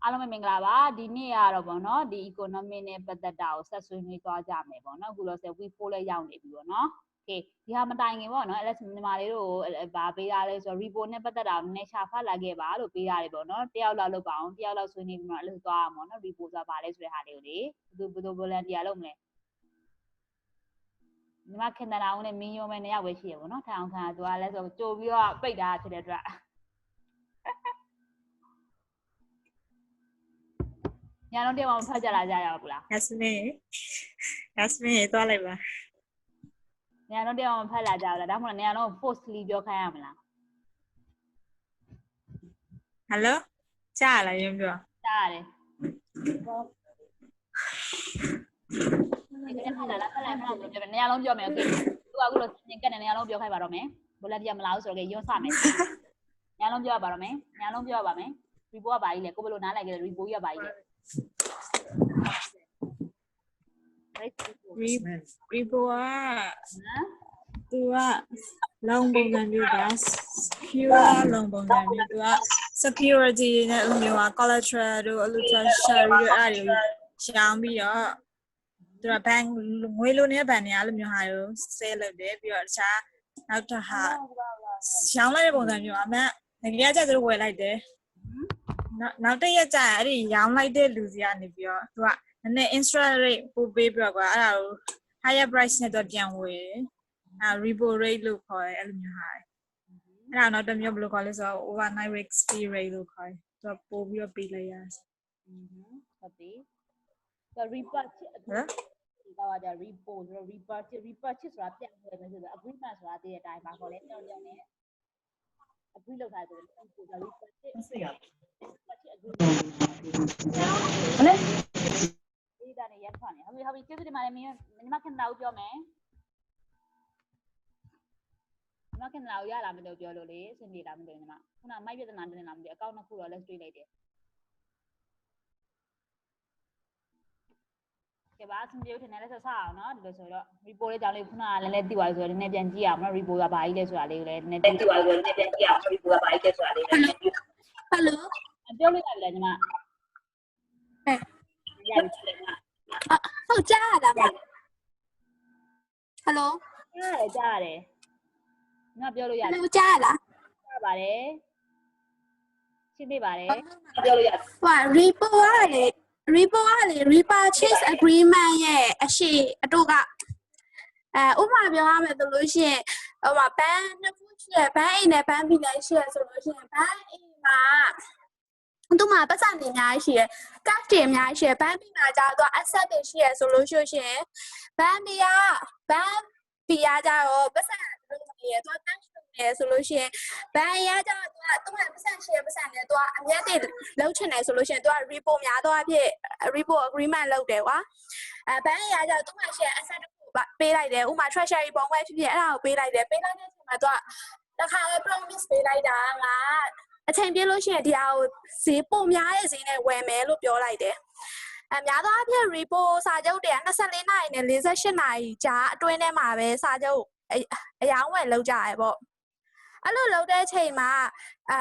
အားလုံးပဲမင်္ဂလာပါဒီနေ့ကတော့ဗောနော်ဒီ economy နဲ့ပတ်သက်တာကိုဆက်ဆွေးနွေးသွားကြမယ်ဗောနော်အခုလောဆယ် week 4လည်းရောက်နေပြီဗောနော် okay ဒီဟာမတိုင်ခင်ဗောနော် LS မြန်မာလေးတို့ဗာပေးထားလဲဆိုတော့ report နဲ့ပတ်သက်တာနည်းနည်းရှာဖတ်လာခဲ့ပါလို့ပေးထားတယ်ဗောနော်တယောက်လောက်လုပ်ပါအောင်တယောက်လောက်ဆွေးနွေးပြီးတော့ LS သွားအောင်ဗောနော် report ဆိုတာဗာလဲဆိုတဲ့ဟာလေးကိုလေဘယ်သူ volunteer လုပ်မလဲညီမခင်တနာဦးနဲ့မင်းရုံးပဲ2ယောက်ပဲရှိရဗောနော်ထိုင်အောင်ခံသူကလည်းဆိုကြိုပြီးတော့ပိတ်တာဖြစ်တဲ့အတွက်ညာလုံးတယောက်မှဖတ်ကြလာကြရဘူးလား Yasmin သွားလိုက်ပါညာလုံးတယောက်မှဖတ်လာကြဘူးလားဒါမှမဟုတ်ညာလုံး forcefully ပြောခိုင်းရမလား Hello ကြားလားရုံပြောကြားရတယ်ဒီနေ့ဖတ်လာဖတ်လိုက်မှတော့ပြောမယ်ညာလုံးပြောမယ် okay သူကအခုလို့သင်ကက်နဲ့ညာလုံးပြောခိုင်းပါတော့မယ်ဘလက်ပြမလားဆိုတော့ရုံးစမယ်ညာလုံးပြောပါတော့မယ်ညာလုံးပြောပါမယ် report ကဘာကြီးလဲကိုဘယ်လိုနားလိုက်ကြလဲ report ရဘာကြီးလဲ Repo သူကlong ပုံစံမျိုးပါ secure long ပုံစံမျိုးသူက security နဲ့အဲ့လိုမျိုးက collateral တို့အဲ့လို treasury တို့အဲ့ဒီရှောင်းပြီးတော့သူက bank ငွေလိုနေတဲ့ bank တွေအဲ့လိုမျိုးဟာကို sell လုပ်တယ်ပြီးတော့တခြားနောက်တစ်ဟာရှောင်းလိုက်တဲ့ပုံစံမျိုးအမှန်ငကယ်ကြသူတို့ဝယ်လိုက်တယ်နောက်တစ်ရက်ကြာအဲ့ဒီရောင်းလိုက်တဲ့လူစီကနေပြီးတော့သူကနည်းနည်း interest rate ပို့ပေးပြီးတော့ကွာအဲ့ဒါကို higher price နဲ့တော့ပြန်ဝယ်တယ် repo rate လို့ခေါ်တယ်အဲ့လိုမျိုးဟာအဲ့ဒါတော့တစ်မျိုးဘယ်လိုခေါ်လဲဆိုတော့ overnight risk free rate လို့ခေါ်တယ်သူကပို့ပြီးတော့ပေးလိုက်ရတယ်ဟုတ်ပြီဆို repurchase ဒီကတော့ဒါ repo ဆိုတော့ repurchase ဆိုတာပြန်ဝယ်မယ်ဆိုတော့ agreement ဆိုတာတည်းတဲ့အတိုင်းပါခေါ်လဲညောင်းညောင်းနဲ့ agree လုပ်ထားတယ်ဆိုတော့ repurchase မလဲဒီတာနေရခွန်နေဟုတ်ပြီကျေးဇူးတင်ပါတယ်မင်းညီမခင်တာဦးပြောမယ်ညီမခင်တာဦးရလာမလို့ပြောလို့လေအဆင်ပြေလားမသိဘူးညီမခုနမိုက်ပြဿနာတင်လာမသိအကောင့်နှစ်ခုတော့လက်တွေ့လိုက်တယ်ကဲပါအဆင်ပြေထင်တယ်လက်ဆက်စားအောင်နော်ဒီလိုဆိုတော့ report လေးကြောင့်လေးခုနကလည်းသိသွားပြီဆိုတော့နည်းနည်းပြန်ကြည့်အောင်နော် report ကဘာကြီးလဲဆိုတာလေးကိုလည်းနည်းနည်းသိသွားပြီဆိုတော့နည်းနည်းပြန်ကြည့်အောင် report ကဘာကြီးလဲဆိုတာလေးလည်းနည်းနည်းဟယ်လိုပြောလို့ရပြီလားညီမရပြီဟုတ်ကြားရတာပါဟယ်လိုကြားရတယ်ညီမပြောလို့ရတယ်ကြားရလားကြားပါတယ်ရှင်းပြပါတယ်ပြောလို့ရတယ်ဟို repo ကလေ repurchase agreement ရဲ့အရှိအတူကဥပမာပြောရမယ်ဆိုလို့ရှိရင်ဟိုမှာ bank နှစ်ခုရှိရ bank A နဲ့ bank B နဲ့ရှိရဆိုလို့ရှိရင် bank A မှာသူမှာပတ်စံတွေအများကြီးရှိရ cash တွေအများကြီးရှိရ bank B မှာကျတော့ asset တွေရှိရဆိုလို့ရှိရင် bank B ကကျတော့ပတ်စံလုံးနေရတော့ cash နေဆိုလို့ရှိရင် bank A ကကျတော့သူကပတ်စံရှိရပတ်စံနဲ့သူကအမြတ်တွေလောက်ချင်တယ်ဆိုလို့ရှိရင်သူက repo များတော့အဖြစ် repo agreement လုပ်တယ်ကွာbank A ကကျတော့သူမှရှိရ asset ပေးလိုက်တယ်ဥမာ treasury bond ပဲဖြစ်ဖြစ်အဲ့ဒါကိုပေးလိုက်တယ်ပေးလိုက်တဲ့အချိန်မှာသူကတစ်ခါလေ promise ပေးလိုက်တာကအချိန်ပြည့်လို့ရှိရင်ဒီဟာကိုဈေးပုံများတဲ့ဈေးနဲ့ဝယ်မယ်လို့ပြောလိုက်တယ်များသောအားဖြင့် repo စာချုပ်တွေက24နာရီနဲ့48နာရီကြားအတွင်းထဲမှာပဲစာချုပ်အယောင်းဝယ်လုပ်ကြရပေါ့အဲ့လိုလုပ်တဲ့အချိန်မှာ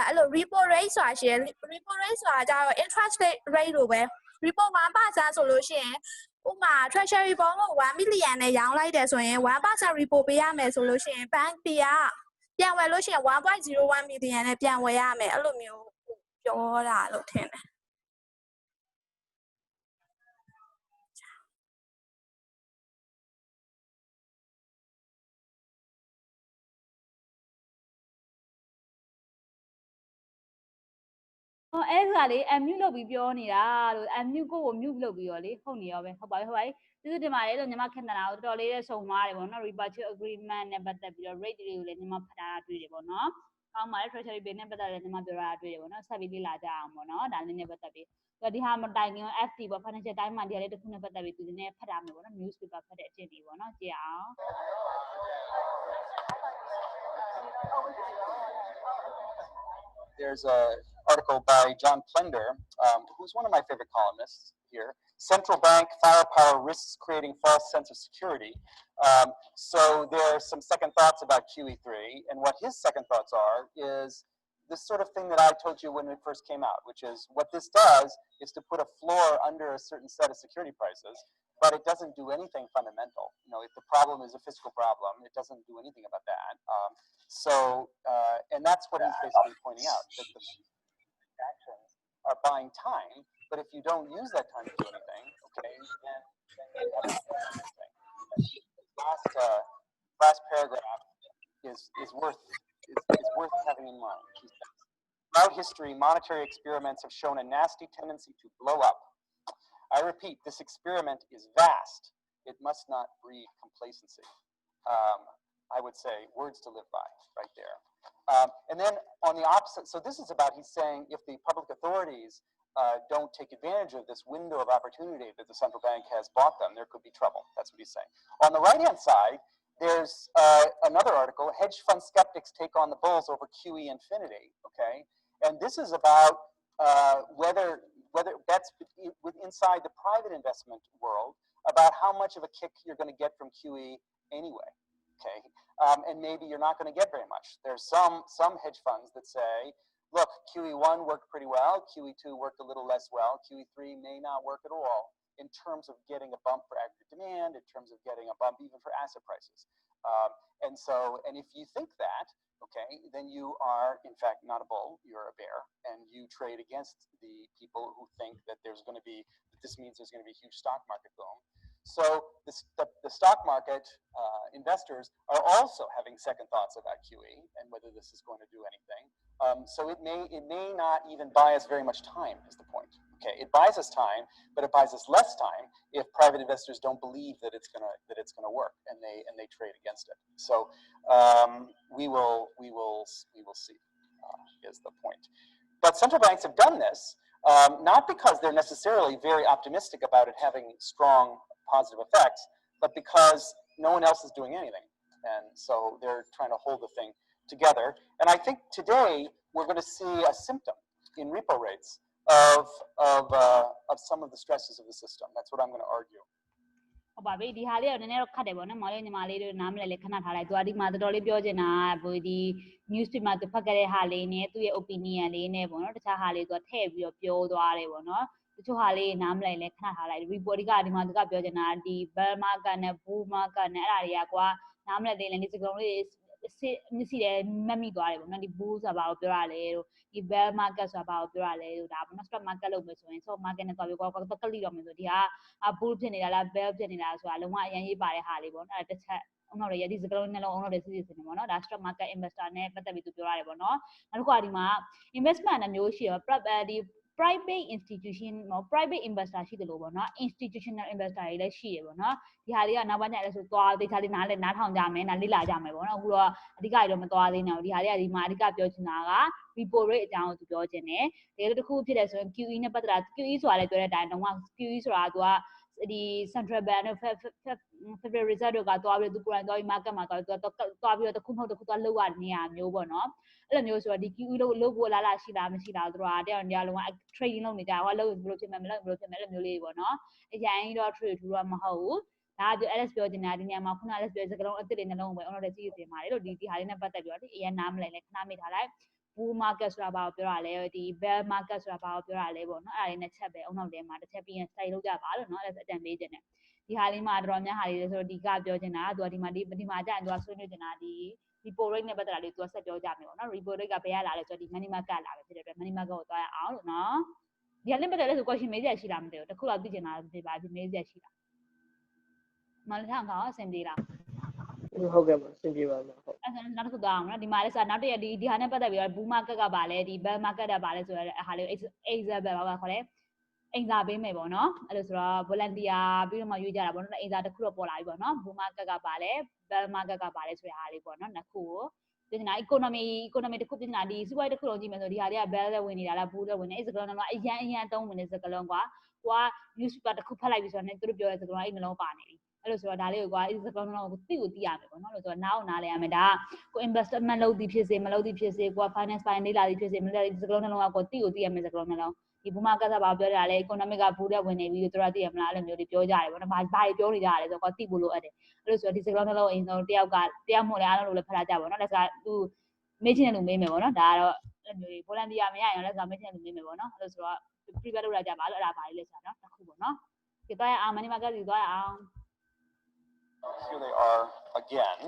အဲ့လို repo rate ဆိုတာရှိတယ် repo rate ဆိုတာကျတော့ interest rate လို့ပဲ repo 1% ဆိုလို့ရှိရင်ဥမာ treasury bond ကို1 million နဲ့ရောင်းလိုက်တယ်ဆိုရင် 1% repo ပေးရမယ်ဆိုလို့ရှိရင် bank B ကပြန်ဝယ်လို့ရှိရင် 1.01 million နဲ့ပြန်ဝယ်ရမယ်အဲ့လိုမျိုးပြောတာလို့ထင်တယ်အဲ့ဒါလေ unmute လုပ်ပြီးပြောနေတာလို့ unmute ကို mute လုပ်ပြီးတော့လေဟုတ်နေရောပဲဟုတ်ပါပြီကျေးဇူးတင်ပါတယ်လို့ညီမခင်တနာကိုတော်တော်လေးစုံသွားတယ်ပေါ့နော် repurchase agreement နဲ့ပတ်သက်ပြီးတော့ rate တွေကိုလည်းညီမဖတ်ထားတာတွေ့တယ်ပေါ့နော်ကောင်းပါတယ် treasury bill နဲ့ပတ်သက်လည်းညီမပြောတာတွေ့တယ်ပေါ့နော်ဆက်ပြီးလေ့လာကြအောင်ပေါ့နော်ဒါလေးနဲ့ပတ်သက်ပြီးဒီဟာမတိုင်ခင် FT ပေါ့ financial time မှာဒီဟာလေးတစ်ခုနဲ့ပတ်သက်ပြီးသူနည်းဖတ်ထားမယ်ပေါ့နော် newspaper ဖတ်တဲ့အကျင့်တွေပေါ့နော်ကြည့်အောင် There's an article by John Plender, who's one of my favorite columnists here. Central bank firepower risks creating false sense of security. So there are some second thoughts about QE3, and what his second thoughts are is this sort of thing that I told you when it first came out, which is what this does is to put a floor under a certain set of security prices, but it doesn't do anything fundamental. If the problem is a fiscal problem, it doesn't do anything about that. And that's what he's basically pointing out, that the actions are buying time, but if you don't use that time to do anything, okay, then you haven't done anything. Last paragraph is worth having in mind. He says, throughout history, monetary experiments have shown a nasty tendency to blow up. I repeat, this experiment is vast. It must not breed complacency. I would say words to live by, right there. And then on the opposite, so this is about, he's saying, if the public authorities don't take advantage of this window of opportunity that the central bank has bought them, there could be trouble. That's what he's saying. On the right-hand side, there's another article, hedge fund skeptics take on the bulls over QE infinity, okay? And this is about whether that's inside the private investment world, about how much of a kick you're going to get from QE anyway, okay? And maybe you're not going to get very much. There's some hedge funds that say, look, QE1 worked pretty well, QE2 worked a little less well, QE3 may not work at all in terms of getting a bump for aggregate demand, in terms of getting a bump even for asset prices. And if you think that, okay, then you are, in fact, not a bull, you're a bear, and you trade against the people who think that this means there's going to be a huge stock market boom. So the stock market investors are also having second thoughts about QE and whether this is going to do anything. So it may not even buy us very much time, is the point. Okay, it buys us time, but it buys us less time if private investors don't believe that it's gonna work, and they trade against it. So we will see, is the point. But central banks have done this not because they're necessarily very optimistic about it having strong positive effects, but because no one else is doing anything, and so they're trying to hold the thing together. And I think today we're going to see a symptom in repo rates of some of the stresses of the system. That's what I'm going to argue. ဟုတ်ပါပြီဒီဟာလေးတော့နည်းနည်းတော့ခတ်တယ်ပေါ့နော်မောင်လေးညီမလေးတို့နားမလဲလေခဏထားလိုက်သူကဒီမှာတော်တော်လေးပြောချင်တာဒီ news feed မှာသူဖတ်ခဲ့တဲ့ဟာလေးနဲ့သူ့ရဲ့ opinion လေးနဲ့ပေါ့နော်တခြားဟာလေးသူကထည့်ပြီးတော့ပြောသွားတယ်ပေါ့နော်တချို့ဟာလေးနားမလဲလဲခဏထားလိုက် report ကဒီမှာသူကပြောချင်တာဒီ bear market နဲ့ bull market နဲ့အဲ့ဒါတွေကကွာနားမလဲသေးတယ်ဒီစကားလုံးလေးမျက်စိထဲမက်မိသွားတယ်ပေါ့နော်ဒီ bull ဆိုတာဘာကိုပြောရလဲတို့ဒီ bear market ဆိုတာဘာကိုပြောရလဲတို့ဒါပေါ့နော် stock market လုပ်မယ်ဆိုရင် stock market နဲ့တွားပြီးကွာကလိတော့မယ်ဆိုဒီက bull ဖြစ်နေတာလား bear ဖြစ်နေတာဆိုတာလုံးဝအရင်ရေးပါတဲ့ဟာလေးပေါ့နော်အဲ့တစ်ချက်အောင်တော့ရဒီစကားလုံးနှလုံးအောင်တော့စစ်စစ်စနေပေါ့နော်ဒါ stock market investor နဲ့ပတ်သက်ပြီးသူပြောရတယ်ပေါ့နော်နောက်တစ်ခုကဒီမှာ investment နဲ့မျိုးရှိရောဒီ private institution เนาะ private investor ရှိတယ်လို့ပေါ့เนาะ institutional investor တွေလည်းရှိရပေါ့เนาะဒီဟာလေးကနောက်ပိုင်းကျလည်းဆိုသွားတေချာလေးနားထောင်ကြမယ်နားလေ့လာကြမယ်ပေါ့เนาะအခုတော့အဓိကတော့မသွားသေးနဲ့ဒီဟာလေးကဒီမှာအဓိကပြောချင်တာက repo rate အကြောင်းကိုသူပြောချင်တယ်ဒီလိုတစ်ခုဖြစ်တယ်ဆိုရင် QE နဲ့ပတ်သက်တာ QE ဆိုတာလည်းပြောတဲ့အတိုင်းတော့ QE ဆိုတာသူကဒီ central bank နဲ့ federal reserve တို့ကသွားပြီးသူကိုယ်တိုင်သွားပြီး market မှာသွားပြီးတော့တစ်ခုမဟုတ်တစ်ခုသွားလောက်ရနေရမျိုးပေါ့เนาะအဲ့လိုမျိုးဆိုတော့ဒီ QE လို့ဖို့လာရှိလားမရှိလားသူတို့ကတရားလုံးက trading လုပ်နေကြဟောလို့ဘယ်လိုဖြစ်မယ်မလုပ်ဘယ်လိုဖြစ်မယ်အဲ့လိုမျိုးလေးပေါ့နော်အရင်တော့ trade ထူတော့မဟုတ်ဘူးဒါက LS ပြောနေတာဒီနေရာမှာခုန LS ပြောစကားလုံးအစ်စ်တွေနှလုံးပဲအောင်တော့စီးစီးပါတယ်လို့ဒီဟာလေးနဲ့ပတ်သက်ပြီးတော့ဒီအရင်နားမလဲလဲခဏမိထားလိုက် bull market ဆိုတာဘာကိုပြောတာလဲဒီ bear market ဆိုတာဘာကိုပြောတာလဲပေါ့နော်အဲ့ဒါလေးနဲ့ချက်ပဲအောင်တော့တဲမှာတစ်ချက်ပြီးရင် stay လုပ်ကြပါလို့နော် LS အတန်ပေးခြင်းနဲ့ဒီဟာလေးမှာတော်တော်များဟာလေးလဲဆိုတော့ဒီကပြောချင်တာသူကဒီမှာကြာရင်သူကဆွေးနွေးချင်တာဒီ repo rate နဲ့ပတ်သက်တာလေးသူကဆက်ပြောကြမယ်ပေါ့နော် repo rate ကဘယ်ရလာလဲဆိုတော့ဒီ money market လာပဲဖြစ်တဲ့အတွက် money market ကိုသွားရအောင်လို့နော်ဒီကလည်းပတ်သက်လဲဆို question မေးစရာရှိလားမသိဘူးတခုတော့သိချင်တာဒီပါဒီမေးစရာရှိလားမလထောင်ကအဆင်ပြေလားဟုတ်ကဲ့ပါအဆင်ပြေပါမှာဟုတ်အဲ့ဒါနောက်တစ်ခုသွားအောင်နော်ဒီမှာလဲဆိုနောက်တစ်ရက်ဒီဟာနဲ့ပတ်သက်ပြီးတော့ bull market ကပါလဲဒီ bear market ကပါလဲဆိုတော့ဟာလေး example ပါခေါ်တယ်အင်စာပေးမယ်ပေါ့နော်အဲ့လိုဆိုတော့ volunteer ပြီးတော့မှရွေးကြတာပေါ့နော်အင်စာတစ်ခုတော့ပေါ်လာပြီပေါ့နော် bull market ကပါလဲ bear market ကပါလဲဆိုတဲ့ဟာလေးပေါ့နော်နှစ်ခုကိုပြင်နေတာ economy တစ်ခုပြင်နေတာဒီစီးပွားရေးတစ်ခုလုံးကြည့်မယ်ဆိုဒီဟာတွေက bear လည်းဝင်နေတာလား bull လည်းဝင်နေအဲ့စကားလုံးကတော့အရန်သုံးဝင်နေစကားလုံးကွာကိုက newspaper တစ်ခုဖတ်လိုက်ပြီဆိုတော့သူတို့ပြောတဲ့စကားလုံးအဲ့နှလုံးပါနေပြီအဲ့လိုဆိုတော့ဒါလေးကိုကွာဒီစကားလုံးကိုသိရမယ်ပေါ့နော်လို့ဆိုတော့နားအောင်နားလဲရမယ်ဒါကကို investment လုပ်သည်ဖြစ်စေမလုပ်သည်ဖြစ်စေကို finance ပိုင်းလေ့လာသည်ဖြစ်စေမလေ့လာသည်စကားလုံးနှလုံးကကိုသိရမယ်စကားလုံးနှလုံးဒီဘူမာကစားပါပြောတာလေ economic ကဘူးတဲ့ဝင်နေပြီးတို့သိရမလားအဲ့လိုမျိုးတွေပြောကြတယ်ပေါ့နော်ဘာတွေပြောနေကြရလဲဆိုတော့သိဖို့လိုအပ်တယ်အဲ့လိုဆိုတော့ဒီစကားလုံးနှလုံးအရင်ဆုံးတယောက်မို့လဲအားလုံးလိုလည်းဖတ်လာကြပါပေါ့နော်ဒါကသူမေးချင်တဲ့လူမေးမယ်ပေါ့နော်ဒါကတော့ အဲ့မျိုး volunteer မရရင်လည်း submission လုပ်နေမယ်ပေါ့နော်အဲ့လိုဆိုတော့ prepare လုပ်လိုက်ကြပါလို့အဲ့ဒါပါလေးလဲဆိုတာနော်တစ်ခုပေါ့နော်ဒီသွားရအောင် money market ဒီသွားရအောင် Here they are again.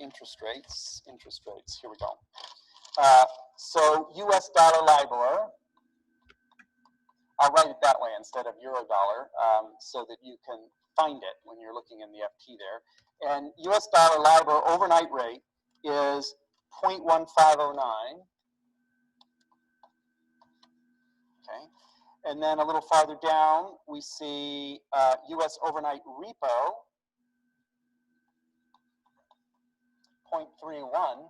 Interest rates. Here we go. So US dollar LIBOR. I'll write it that way instead of euro dollar, so that you can find it when you're looking in the FT there. And US dollar LIBOR overnight rate is 0.1509. Okay. And then a little farther down, we see US overnight repo, 0.31.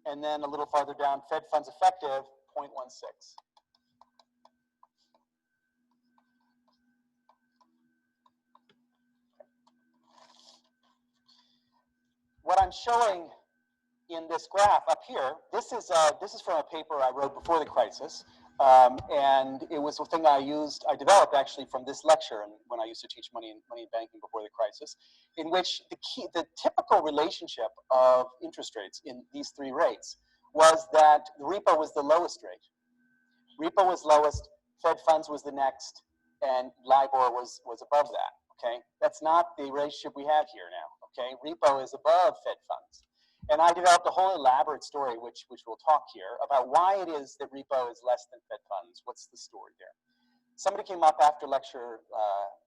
And then a little farther down, Fed funds effective, 0.16. What I'm showing in this graph up here, this is from a paper I wrote before the crisis, and it was a thing I developed actually from this lecture, and when I used to teach money and banking before the crisis, in which the typical relationship of interest rates in these three rates was that the repo was the lowest rate. Repo was lowest, Fed funds was the next, and LIBOR was above that. Okay, that's not the relationship we have here now. Okay, repo is above Fed funds. And I developed a whole elaborate story, which we'll talk here, about why it is that repo is less than Fed funds. What's the story there? Somebody came up after lecture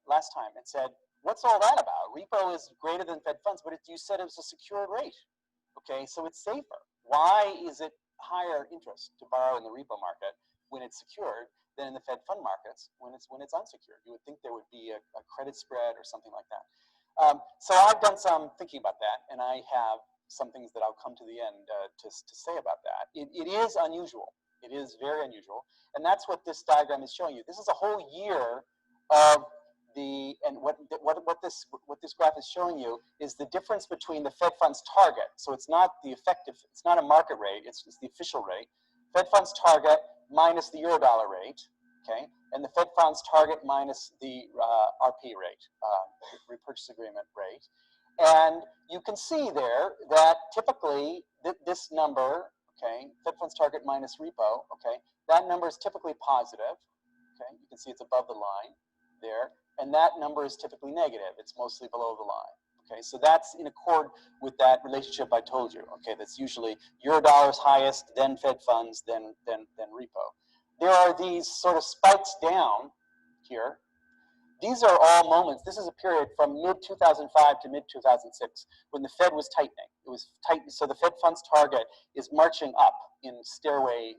last time and said, what's all that about? Repo is greater than Fed funds, but you said it was a secured rate. Okay, so it's safer. Why is it higher interest to borrow in the repo market when it's secured than in the Fed fund markets when it's unsecured? You would think there would be a credit spread or something like that. So I've done some thinking about that, and I have some things that I'll come to the end to say about that. It is unusual. It is very unusual, and that's what this diagram is showing you. This is a whole year of what this graph is showing you is the difference between the Fed funds target. So it's not the effective, it's not a market rate, it's the official rate. Fed funds target minus the euro dollar rate, okay, and the Fed funds target minus the RP rate, repurchase agreement rate. And you can see there that typically this number, okay, Fed funds target minus repo, okay, that number is typically positive, okay, you can see it's above the line there, and that number is typically negative, it's mostly below the line. Okay, so that's in accord with that relationship I told you. Okay, that's usually euro dollars highest, then Fed funds, then repo. There are these sort of spikes down here. These are all moments. This is a period from mid-2005 to mid-2006 when the Fed was tightening. It was tight, so the Fed funds target is marching up in stairway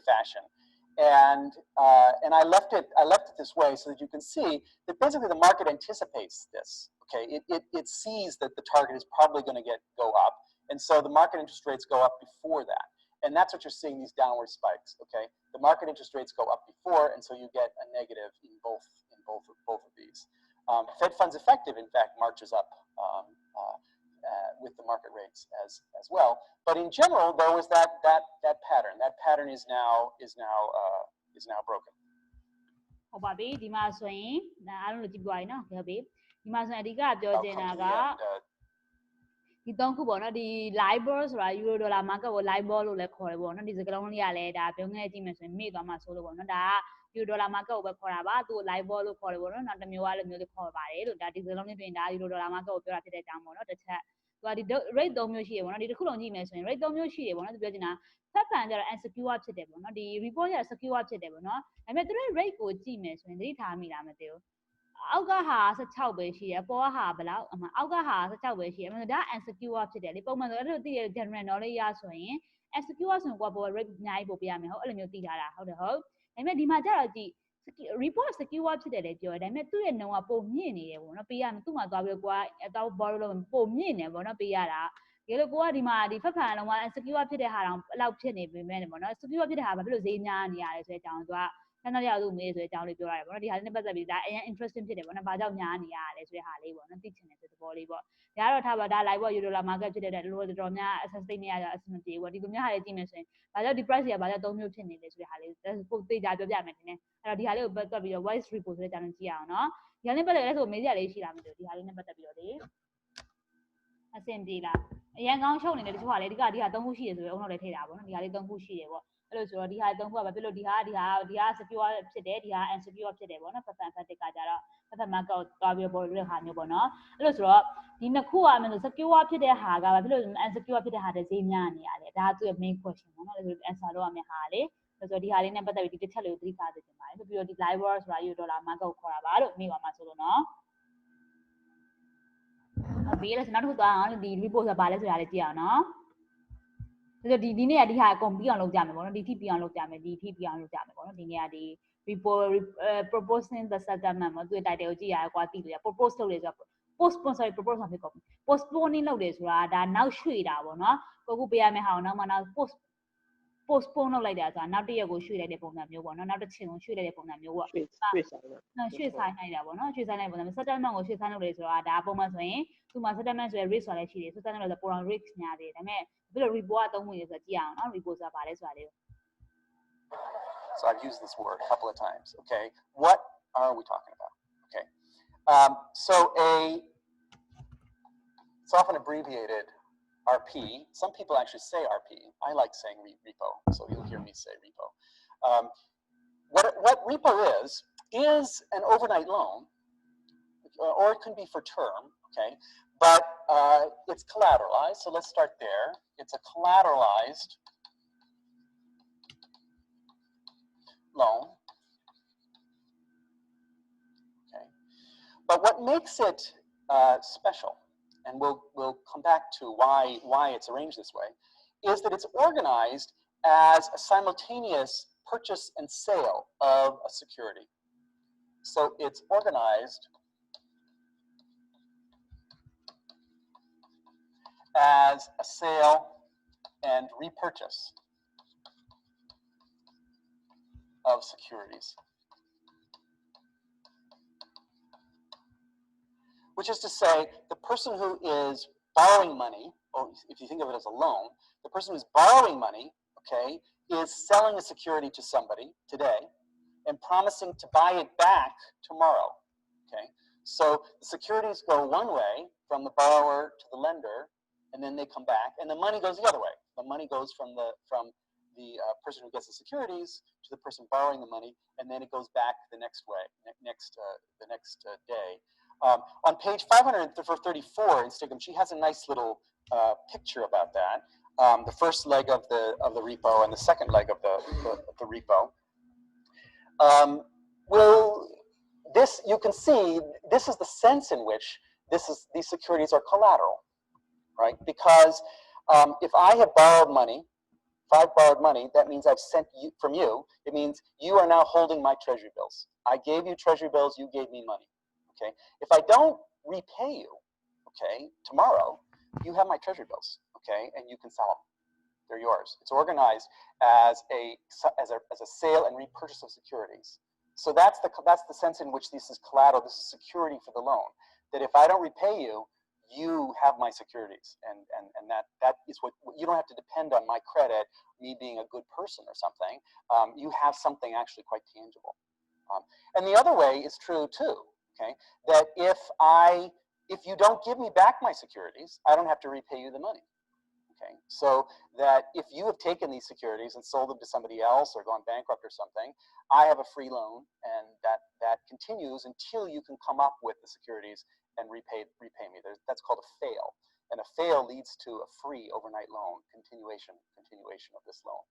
fashion. And I left it this way so that you can see that basically the market anticipates this. Okay, it sees that the target is probably going to go up, and so the market interest rates go up before that, and that's what you're seeing, these downward spikes. Okay, the market interest rates go up before, and so you get a negative in both of these. Fed funds effective, in fact, marches up with the market rates as well. But in general, there was that pattern. That pattern is now broken. ဟုတ်ပါပြီဒီမှာဆိုရင်ဒါအားလုံးလို့ကြည့်ပြရည်နော်ဟုတ်ပြီဒီမှာဆိုရင်အဓိကပြောချင်တာကဒီသုံးခုပေါ့နော်ဒီ LIBOR ဆိုတာ Euro Dollar Market ကို LIBOR လို့လည်းခေါ်တယ်ပေါ့နော်ဒီစကားလုံးလေးကလည်းဒါပြောငယ်ကြည့်မယ်ဆိုရင်မေ့သွားမှာဆိုလို့ပေါ့နော်ဒါက Euro Dollar Market ကိုပဲခေါ်တာပါသူ့ကို LIBOR လို့ခေါ်တယ်ပေါ့နော်နောက်တစ်မျိုးကလည်းမျိုးလေးခေါ်ပါတယ်လို့ဒါဒီစကားလုံးလေးတွင်ဒါ Euro Dollar Market ကိုပြောတာဖြစ်တဲ့အကြောင်းပေါ့နော်တစ်ချက်သူကဒီ rate 3မျိုးရှိတယ်ပေါ့နော်ဒီတစ်ခုလုံးကြည့်မယ်ဆိုရင် rate 3မျိုးရှိတယ်ပေါ့နော်သူပြောချင်တာဖက်ဖန်ကျတော့ unsecure ဖြစ်တယ်ပေါ့နော်ဒီ report ကျတော့ secure ဖြစ်တယ်ပေါ့နော်ဒါပေမဲ့သူတို့ rate ကိုကြည့်မယ်ဆိုရင်သတိထားမိလားမသိဘူးအောက်ကဟာ16ပဲရှိတယ်ပေါ်ကဟာဘယ်လောက်အောက်ကဟာ16ပဲရှိတယ်ဒါ unsecure ဖြစ်တယ်လေပုံမှန်ဆိုအဲ့လိုသိရ general knowledge ရဆိုရင် unsecure ဆိုရင်ကိုကပေါ် rate အများကြီးပို့ပေးရမယ်ဟုတ်အဲ့လိုမျိုးသိထားတာဟုတ်တယ်ဟုတ်ဒါပေမဲ့ဒီမှာကျတော့ကြည့် report secure ဖြစ်တယ်လေပြောတယ်ဒါပေမဲ့သူ့ရဲ့နှုံကပုံမြင့်နေတယ်ပေါ့နော်ပေးရမယ်သူ့မှာသွားပြီးတော့ကိုကတော့ borrow လို့ပုံမြင့်နေပေါ့နော်ပေးရတာဒီလိုကိုကဒီမှာဒီဖက်ဖန်လုံးက secure ဖြစ်တဲ့ဟာတောင်အဲ့လောက်ဖြစ်နေပေမဲ့ပေါ့နော် secure ဖြစ်တဲ့ဟာဘာဖြစ်လို့ဈေးများနေရလဲဆိုတဲ့အကြောင်းသူကနောက်ရောက်လို့မေးဆိုတဲ့အကြောင်းလေးပြောရတယ်ပေါ့နော်ဒီဟာလေးနဲ့ပတ်သက်ပြီးဒါအရင် interesting ဖြစ်တယ်ပေါ့နော်ဘာကြောင့်များနေရလဲဆိုတဲ့ဟာလေးပေါ့နော်သိချင်တယ်ဆိုတဲ့သဘောလေးပေါ့ဒါကတော့ထားပါဒါ live ပေါ့ Euro Dollar Market ဖြစ်တဲ့အတွက်တော်တော်များ access သိနေရတော့အဆင်မပြေဘူးပေါ့ဒီလိုမျိုးဟာလေးကြည့်မယ်ဆိုရင်ဘာကြောင့်ဒီ price တွေကဘာကြောင့်3မျိုးဖြစ်နေလဲဆိုတဲ့ဟာလေးကိုသိကြပြောပြမယ်တင်တယ်အဲ့တော့ဒီဟာလေးကိုပတ်သက်ပြီးတော့ voice repo ဆိုတဲ့အကြောင်းလေးကြည့်ရအောင်နော်ဒီဟာလေးပတ်သက်ပြီးလဲဆိုမေးကြလေးရှိတာမသိဘူးဒီဟာလေးနဲ့ပတ်သက်ပြီးတော့လေ အဆင်ပြေလားအရန်ကောင်းရှုံနေတယ်တချို့ကလေဒီက3ခုရှိတယ်ဆိုရင်အုံတော့လည်းထည့်တာပေါ့နော်ဒီဟာလေး3ခုရှိတယ်ပေါ့အဲ့လိုဆိုတော့ဒီဟာ3ခုကဘာဖြစ်လို့ဒီဟာ secure ဖြစ်တယ်ဒီဟာ unsecure ဖြစ်တယ်ပေါ့နော် perfect emphatic ကကြတော့ perfect mark ကိုတွားပြီးပေါ်လို့ဟာမျိုးပေါ့နော်အဲ့လိုဆိုတော့ဒီနှစ်ခုကမလို့ secure ဖြစ်တဲ့ဟာကဘာဖြစ်လို့ unsecure ဖြစ်တဲ့ဟာတည်းဈေးများနေရတယ်ဒါကသူ့ရဲ့ main question ပေါ့နော်အဲ့လို answer လုပ်ရမယ့်ဟာလေဆိုတော့ဒီဟာလေးနဲ့ပတ်သက်ပြီးဒီတစ်ချက်လေးကိုသတိထားသိချင်ပါတယ်ပြီးတော့ဒီ live word ဆိုတာယူဒေါ်လာ mark ကိုခေါ်တာပါလို့မိပါမှာဆိုလို့နော်ဘေးလဲနောက်တစ်ခုသွားအောင်ဒီ report ဆိုတာဘာလဲဆိုတာလေးကြည့်အောင်နော်ဆိုတော့ဒီနေ့ကဒီဟာအကုန်ပြီးအောင်လုပ်ကြမယ်ပေါ့နော်ဒီထိပြီးအောင်လုပ်ကြမယ်ဒီထိပြီးအောင်လုပ်ကြမယ်ပေါ့နော်ဒီနေ့ကဒီ report proposing the settlement ပေါ့သူ့ title ကိုကြည့်ရကွာသိလို့ရ propose လုပ်တယ်ဆိုတော့ propose မှာဖြစ်ကုန် postponing လုပ်တယ်ဆိုတာဒါနောက်ရွှေ့တာပေါ့နော်ကိုခုပေးရမယ့်ဟာကိုနောက်မှနောက် postpone လုပ်လိုက်တာဆိုတာနောက်တစ်ရက်ကိုရွှေ့လိုက်တဲ့ပုံစံမျိုးပေါ့နော်နောက်တစ်ချိန်ကိုရွှေ့လိုက်တဲ့ပုံစံမျိုးပေါ့ရွှေ့ဆိုင်ရွှေ့ဆိုင်လိုက်တာပေါ့နော်ရွှေ့ဆိုင်လိုက်ပုံစံမျိုး settlement ကိုရွှေ့ဆိုင်လုပ်တယ်ဆိုတာဒါပုံမှန်ဆိုရင်သူ့မှာ settlement ဆိုရယ် risk ဆိုတာလည်းရှိတယ် settlement ဆိုတော့ပုံမှန် risk များတယ်ဒါပေမဲ့ဘယ်လို report ကသုံးဝင်လဲဆိုတော့ကြည့်အောင်နော် report ဆိုတာဘာလဲဆိုတာလေး So I've used this word a couple of times. Okay, what are we talking about? Okay, so it's often abbreviated RP. Some people actually say RP. I like saying repo, so you'll hear me say repo. What repo is an overnight loan, or it can be for term. Okay, but it's collateralized. So let's start there. It's a collateralized loan. Okay, but what makes it special, and we'll come back to why it's arranged this way, is that it's organized as a simultaneous purchase and sale of a security. So it's organized as a sale and repurchase of securities. Which is to say, the person who is borrowing money, or if you think of it as a loan, the person who's borrowing money, okay, is selling a security to somebody today and promising to buy it back tomorrow. Okay, so the securities go one way from the borrower to the lender, and then they come back, and the money goes the other way. The money goes from the person who gets the securities to the person borrowing the money, and then it goes back the next way, the next day. On page 534 in Stigum, she has a nice little picture about that. The first leg of the repo and the second leg of the repo. This you can see. This is the sense in which these securities are collateral, right? Because if I have borrowed money, if I've borrowed money, that means I've sent you from you. It means you are now holding my treasury bills. I gave you treasury bills. You gave me money. Okay. If I don't repay you, okay, tomorrow, you have my treasury bills, okay, and you can sell them. They're yours. It's organized as a sale and repurchase of securities. So that's the sense in which this is collateral. This is security for the loan. That if I don't repay you, you have my securities, and that is what you don't have to depend on my credit, me being a good person or something. You have something actually quite tangible. And the other way is true too. Okay, that if you don't give me back my securities, I don't have to repay you the money. Okay, so that if you have taken these securities and sold them to somebody else or gone bankrupt or something, I have a free loan, and that continues until you can come up with the securities and repay me. That's called a fail, and a fail leads to a free overnight loan, continuation of this loan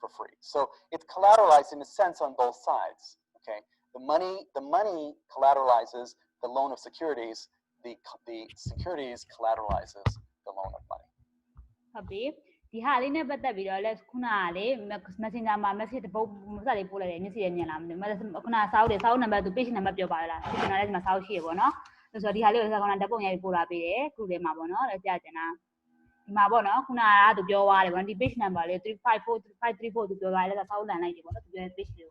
for free. So it's collateralized in a sense on both sides. Okay. The money collateralizes the loan of securities. The securities collateralizes the loan of money. ဟုတ်ပြီဒီဟာလေးနဲ့ပတ်သက်ပြီးတော့လဲခုနကလေ Messenger မှာ message တစ်ပုဒ်စာလေးပို့လိုက်တယ်မျက်စိရမြင်လားမသိဘူးခုနစာအုပ်တွေစာအုပ်နံပါတ်သူ page နံပါတ်ပြောပါလားဒီကျွန်တော်လည်းဒီမှာစာအုပ်ရှိရပေါ့နော်ဆိုတော့ဒီဟာလေးကိုဆက်ကောင်ဓာတ်ပုံရိုက်ပို့လာပေးတယ် group ထဲမှာပေါ့နော်လဲကြားကျင်တာဒီမှာပေါ့နော်ခုနကသူပြောသွားတယ်ပေါ့နော်ဒီ page number လေး354534သူပြောသွားတယ်လဲစာအုပ်လန်လိုက်တယ်ပေါ့နော်သူပြောတဲ့ page လေးကို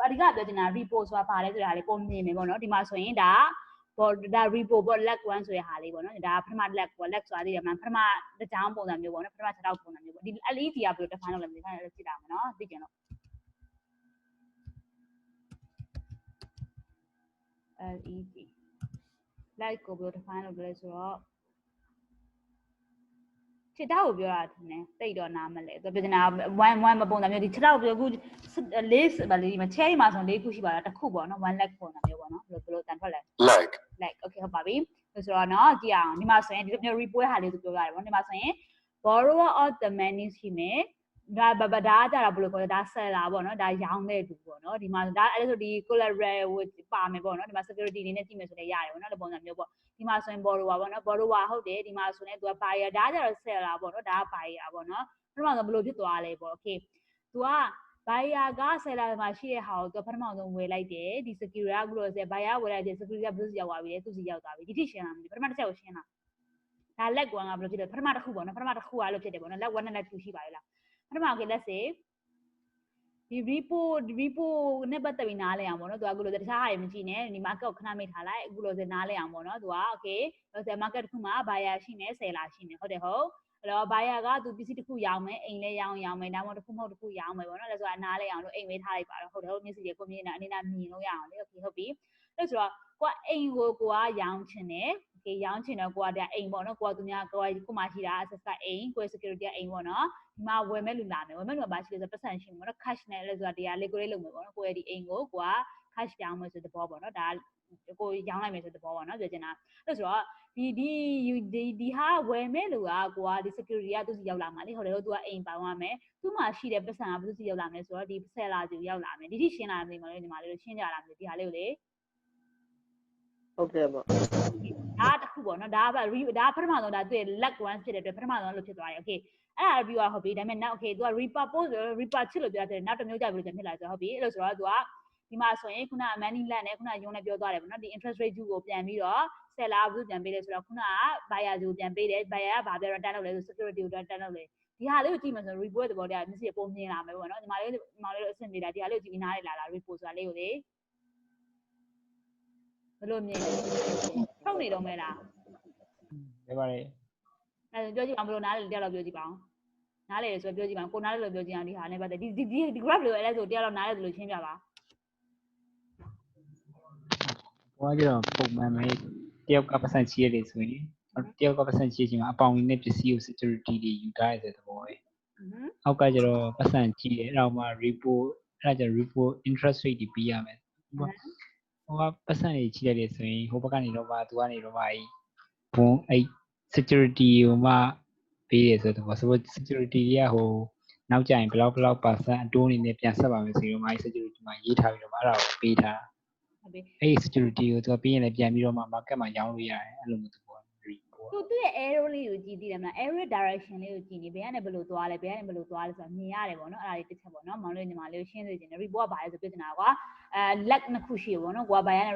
အဓိကပြောချင်တာ repo ဆိုတာပါလဲဆိုတာလေးပုံမြင်မယ်ပေါ့နော်ဒီမှာဆိုရင်ဒါrepo ပေါ့ leg 1ဆိုတဲ့ဟာလေးပေါ့နော်ဒါပထမ leg ပေါ့ leg ဆိုတာသိတယ်မှာပထမတစ်ကြောင်းပုံစံမျိုးပေါ့နော်ပထမ6တောက်ပုံစံမျိုးပေါ့ဒီ LED ကဘယ်လို define လုပ်လဲမသိဘူးအဲ့ဒါကြည့်တာမယ်နော်သိကြလို့ LED leg ကိုဘယ်လို define လုပ်လဲဆိုတော့ ခြေထောက်ကိုပြောတာထင်တယ်တိတ်တော့နားမလဲသူပြောနေတာ1 မပုံစံမျိုးဒီခြေထောက်ပြောခုလေးဗာလေဒီမှာ chair မှာဆို4ခုရှိပါလားတစ်ခုပေါ့နော် one leg ပုံစံမျိုးပေါ့နော်ဘယ်လိုတန်ထွက်လဲ leg okay ဟုတ်ပါပြီဆိုတော့နော်ကြည့်အောင်ဒီမှာဆိုရင်ဒီလိုမျိုး report ဟာလေးသူပြောရတယ်ပေါ့ဒီမှာဆိုရင် borrower of the money ရှိမယ်ဒါကြတာဘယ်လိုခေါ်လဲဒါ seller ပေါ့နော်ဒါရောင်းတဲ့သူပေါ့နော်ဒီမှာဒါအဲ့ဒါဆိုဒီ collateral ပါမယ်ပေါ့နော်ဒီမှာ security အနေနဲ့ကြည့်မယ်ဆိုလည်းရတယ်ပေါ့နော်ဒီပုံစံမျိုးပေါ့ဒီမှာဆိုရင် borrower ပေါ့နော် borrower ဟုတ်တယ်ဒီမှာဆိုရင်သူက buyer ဒါကြတော့ seller ပေါ့နော်ဒါက buyer ပေါ့နော်ပထမဆုံးဘယ်လိုဖြစ်သွားလဲပေါ့ okay သူက buyer က seller မှာရှိတဲ့ဟာကိုသူပထမဆုံးဝယ်လိုက်တယ်ဒီ security ကဘယ်လိုလဲ buyer ဝယ်လိုက်တယ် security ကဘယ်လိုရောက်သွားပြီလဲသူစီရောက်သွားပြီဒီထိရှင်းလားမသိပထမတစ်ချက်ကိုရှင်းလားဒါ leg 1ကဘယ်လိုဖြစ်လဲပထမတစ်ခုပေါ့နော်ပထမတစ်ခုကလို့ဖြစ်တယ်ပေါ့နော် leg 1နဲ့ leg 2ရှိပါလေလားပထမ okay let's say ဒီ repo နဲ့ပတ်သက်ပြီးနားလဲအောင်ပေါ့နော်သူကအခုလိုတခြားဟာတွေမကြည့်နဲ့ဒီ market ကိုခဏမိတ်ထားလိုက်အခုလိုစနားလဲအောင်ပေါ့နော်သူက okay ဆိုတော့ market တစ်ခုမှာ buyer ရှိမယ် seller ရှိမယ်ဟုတ်တယ်ဟုတ်အဲ့တော့ buyer ကသူပစ္စည်းတစ်ခုရောင်းမယ်အိမ်လဲရောင်းမယ်ဒါမှမဟုတ်တစ်ခုမဟုတ်တစ်ခုရောင်းမယ်ပေါ့နော်လဲဆိုတာနားလဲအောင်လို့အိမ်ဝေးထားလိုက်ပါတော့ဟုတ်တယ်ဟုတ်မျက်စိတွေကိုမြင်နေတာအနေနဲ့မြင်လို့ရအောင်လေ okay ဟုတ်ပြီအဲ့ဆိုတော့ကိုကအိမ်ကိုကရောင်းချင်တယ် okay ရောင်းချင်တော့ကိုကဒါအိမ်ပေါ့နော်ကိုကသူများကိုမှရှိတာ access ကအိမ်ကို security ကအိမ်ပေါ့နော်ဒီမှာဝယ်မဲ့လူလာမယ်ဝယ်မဲ့လူကဘာရှိလဲဆိုတော့ပတ်စံရှိမှာပေါ့နော် cash နဲ့လဲဆိုတာတရား liquidate လုပ်မယ်ပေါ့နော်ကိုရဲ့ဒီအိမ်ကိုကိုက cash ရောင်းမယ်ဆိုတဲ့ဘောပေါ့နော်ဒါကိုရောင်းလိုက်မယ်ဆိုတဲ့ဘောပေါ့နော်ပြောချင်တာအဲ့ဆိုတော့ဒီဟာဝယ်မဲ့လူကကိုကဒီ security ကသူစီရောက်လာမှာလေဟုတ်တယ်သူကအိမ်ပိုင်သွားမယ်သူ့မှာရှိတဲ့ပတ်စံကဘယ်သူစီရောက်လာမလဲဆိုတော့ဒီ seller စီရောက်လာမယ်ဒီထိရှင်းလာတယ်မလို့ညီမလေးတို့ရှင်းကြလားမသိဒီဟာလေးကိုလေဟုတ်ကဲ့ပါဒါတစ်ခုပေါ့နော်ဒါပထမဆုံးဒါသူ့ရဲ့ leg 1ဖြစ်တဲ့အတွက်ပထမဆုံးလို့ဖြစ်သွားတယ် okay အဲ့ဒါပြီးတော့ဟုတ်ပြီဒါပေမဲ့နောက် okay သူက reper ချစ်လို့ပြောတယ်နောက်တစ်မျိုးကြဘယ်လိုပြန်ဖြစ်လာဆိုတော့ဟုတ်ပြီအဲ့လိုဆိုတော့သူကဒီမှာဆိုရင်ခုန money land နဲ့ခုနရုံးနဲ့ပြောသွားတယ်ပေါ့နော်ဒီ interest rate ကိုပြန်ပြီးတော့ seller ကပြန်ပေးတယ်ဆိုတော့ခုနက buyer ကိုပြန်ပေးတယ် buyer ကဘာပြောတော့တန်းလုပ်လဲဆို security ကိုတန်းလုပ်လေဒီဟာလေးကိုကြည့်မှဆို report သဘောတရားမျက်စိပုံမြင်လာမယ်ပေါ့နော်ညီမလေးတို့အဆင်ပြေတာဒီဟာလေးကိုကြည့်ပြီးနားလေလာ report ဆိုတာလေးကိုလေဘယ်လိုမြင်လဲထုတ်နေတော့မဲလားပြပါတယ်အဲ့ပြောကြည့်အောင်ဘယ်လိုနားလေတရားတော့ပြောကြည့်ပါအောင်နားလေဆိုပြောကြည့်ပါကိုနားလေလို့ပြောကြည့်အောင်ဒီဟာနဲ့ပတ်သက်ဒီ graph လို့အဲ့ဒါဆိုတရားတော့နားလေလို့ရှင်းပြပါဘွားကျတော့ပုံမှန်ပဲတယောက်ကပတ်စံချီရတယ်ဆိုရင်တယောက်ကပတ်စံချီချင်မှာအပေါင်နဲ့ပစ္စည်းကို security တွေယူထားရတဲ့သဘောပဲအောက်ကကျတော့ပတ်စံချီတယ်အဲ့တော့မှ repo အဲ့ဒါကျ repo interest rate တွေပေးရမယ်ဟိုကပတ်စံတွေချီရတယ်ဆိုရင်ဟိုဘက်ကနေတော့မှသူကနေတော့မှဘုံအဲ့ security ကိုမှပေးရဆိုတော့ security တွေကဟိုနောက်ကျရင်ဘယ်လောက်% အတိုးအနေနဲ့ပြန်ဆက်ပါမယ်ဆိုတော့မှ security မှာရေးထားပြီးတော့မှအဲ့ဒါကိုပေးထားဟုတ်ပြီအဲ့ security ကိုသူကပေးရင်လည်းပြန်ပြီးတော့မှ market မှာရောင်းလို့ရတယ်အဲ့လိုမျိုးသူက report သူ့ရဲ့ arrow လေးကိုကြည့်သိတယ်မလား arrow direction လေးကိုကြည့်နေဘယ်ကနေဘယ်လိုသွားလဲဘယ်ကနေဘယ်လိုသွားလဲဆိုတာမြင်ရတယ်ပေါ့နော်အဲ့ဒါလေးတစ်ချက်ပေါ့နော်မောင်လေးညီမလေးကိုရှင်းသိချင်တယ် report ကဘာလဲဆိုပြနေတာကွာleg နှစ်ခုရှိရပေါ့နော်ကိုက buyer နဲ့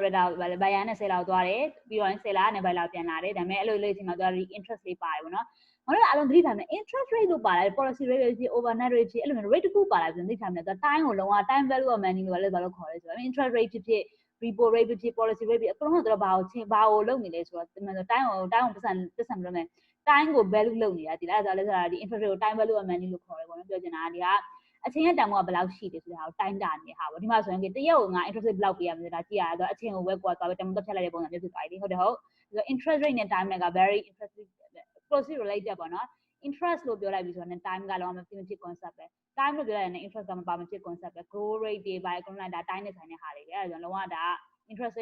buyer နဲ့ seller ကိုသွားတယ်ပြီးတော့ seller နဲ့ buyer ပြန်လာတယ်ဒါပေမဲ့အဲ့လိုလေးချိန်မှာသူက interest လေးပါတယ်ပေါ့နော်မလို့အလုံးသတိထားမယ် interest rate လို့ပါလာတယ် policy rate ဖြစ် overnight rate ဖြစ်အဲ့လိုမျိုး rate တစ်ခုပါလာပြီသတိထားမယ်သူ time ကိုလုံးဝ time value of money လို့လည်းဘာလို့ခေါ်လဲဆိုတော့ interest rate ဖြစ် repo rate ဖြစ် policy rate ဖြစ်အကုန်လုံးကတော့ဘာကိုလုပ်နေလဲဆိုတော့တိုင်းကိုပတ်စံမလုပ်နဲ့ time ကို value လုပ်နေတာဒီလားဆိုတော့ဒီ interest rate ကို time value of money လို့ခေါ်တယ်ပေါ့နော်ပြောချင်တာဒီကအချိန်ရဲ့တန်ဖိုးကဘယ်လောက်ရှိတယ်ဆိုတာကိုတိုင်းတာနေတာပေါ့ဒီမှာဆိုရင်တရက်ကိုငါ interest rate ဘယ်လောက်ပေးရမလဲဒါကြည့်ရတော့အချိန်ကိုဝယ်ကွာသွားပြီးတမန်တက်ဖြတ်လိုက်တဲ့ပုံစံမျိုးဖြစ်သွားပြီဟုတ်တယ်ဟုတ်ဆိုတော့ interest rate နဲ့ time က very interesting closely related ပေါ့နော် interest လို့ပြောလိုက်ပြီဆိုတော့ time ကလောမဖြစ် concept ပဲ time လို့ပြောလိုက်ရင် interest ကမပါမဖြစ် concept ပဲ growth rate တွေဘာအကုန်လုံးဒါ time နဲ့ဆိုင်တဲ့ဟာတွေပဲအဲ့ဒါကြောင့်လုံးဝဒါ interest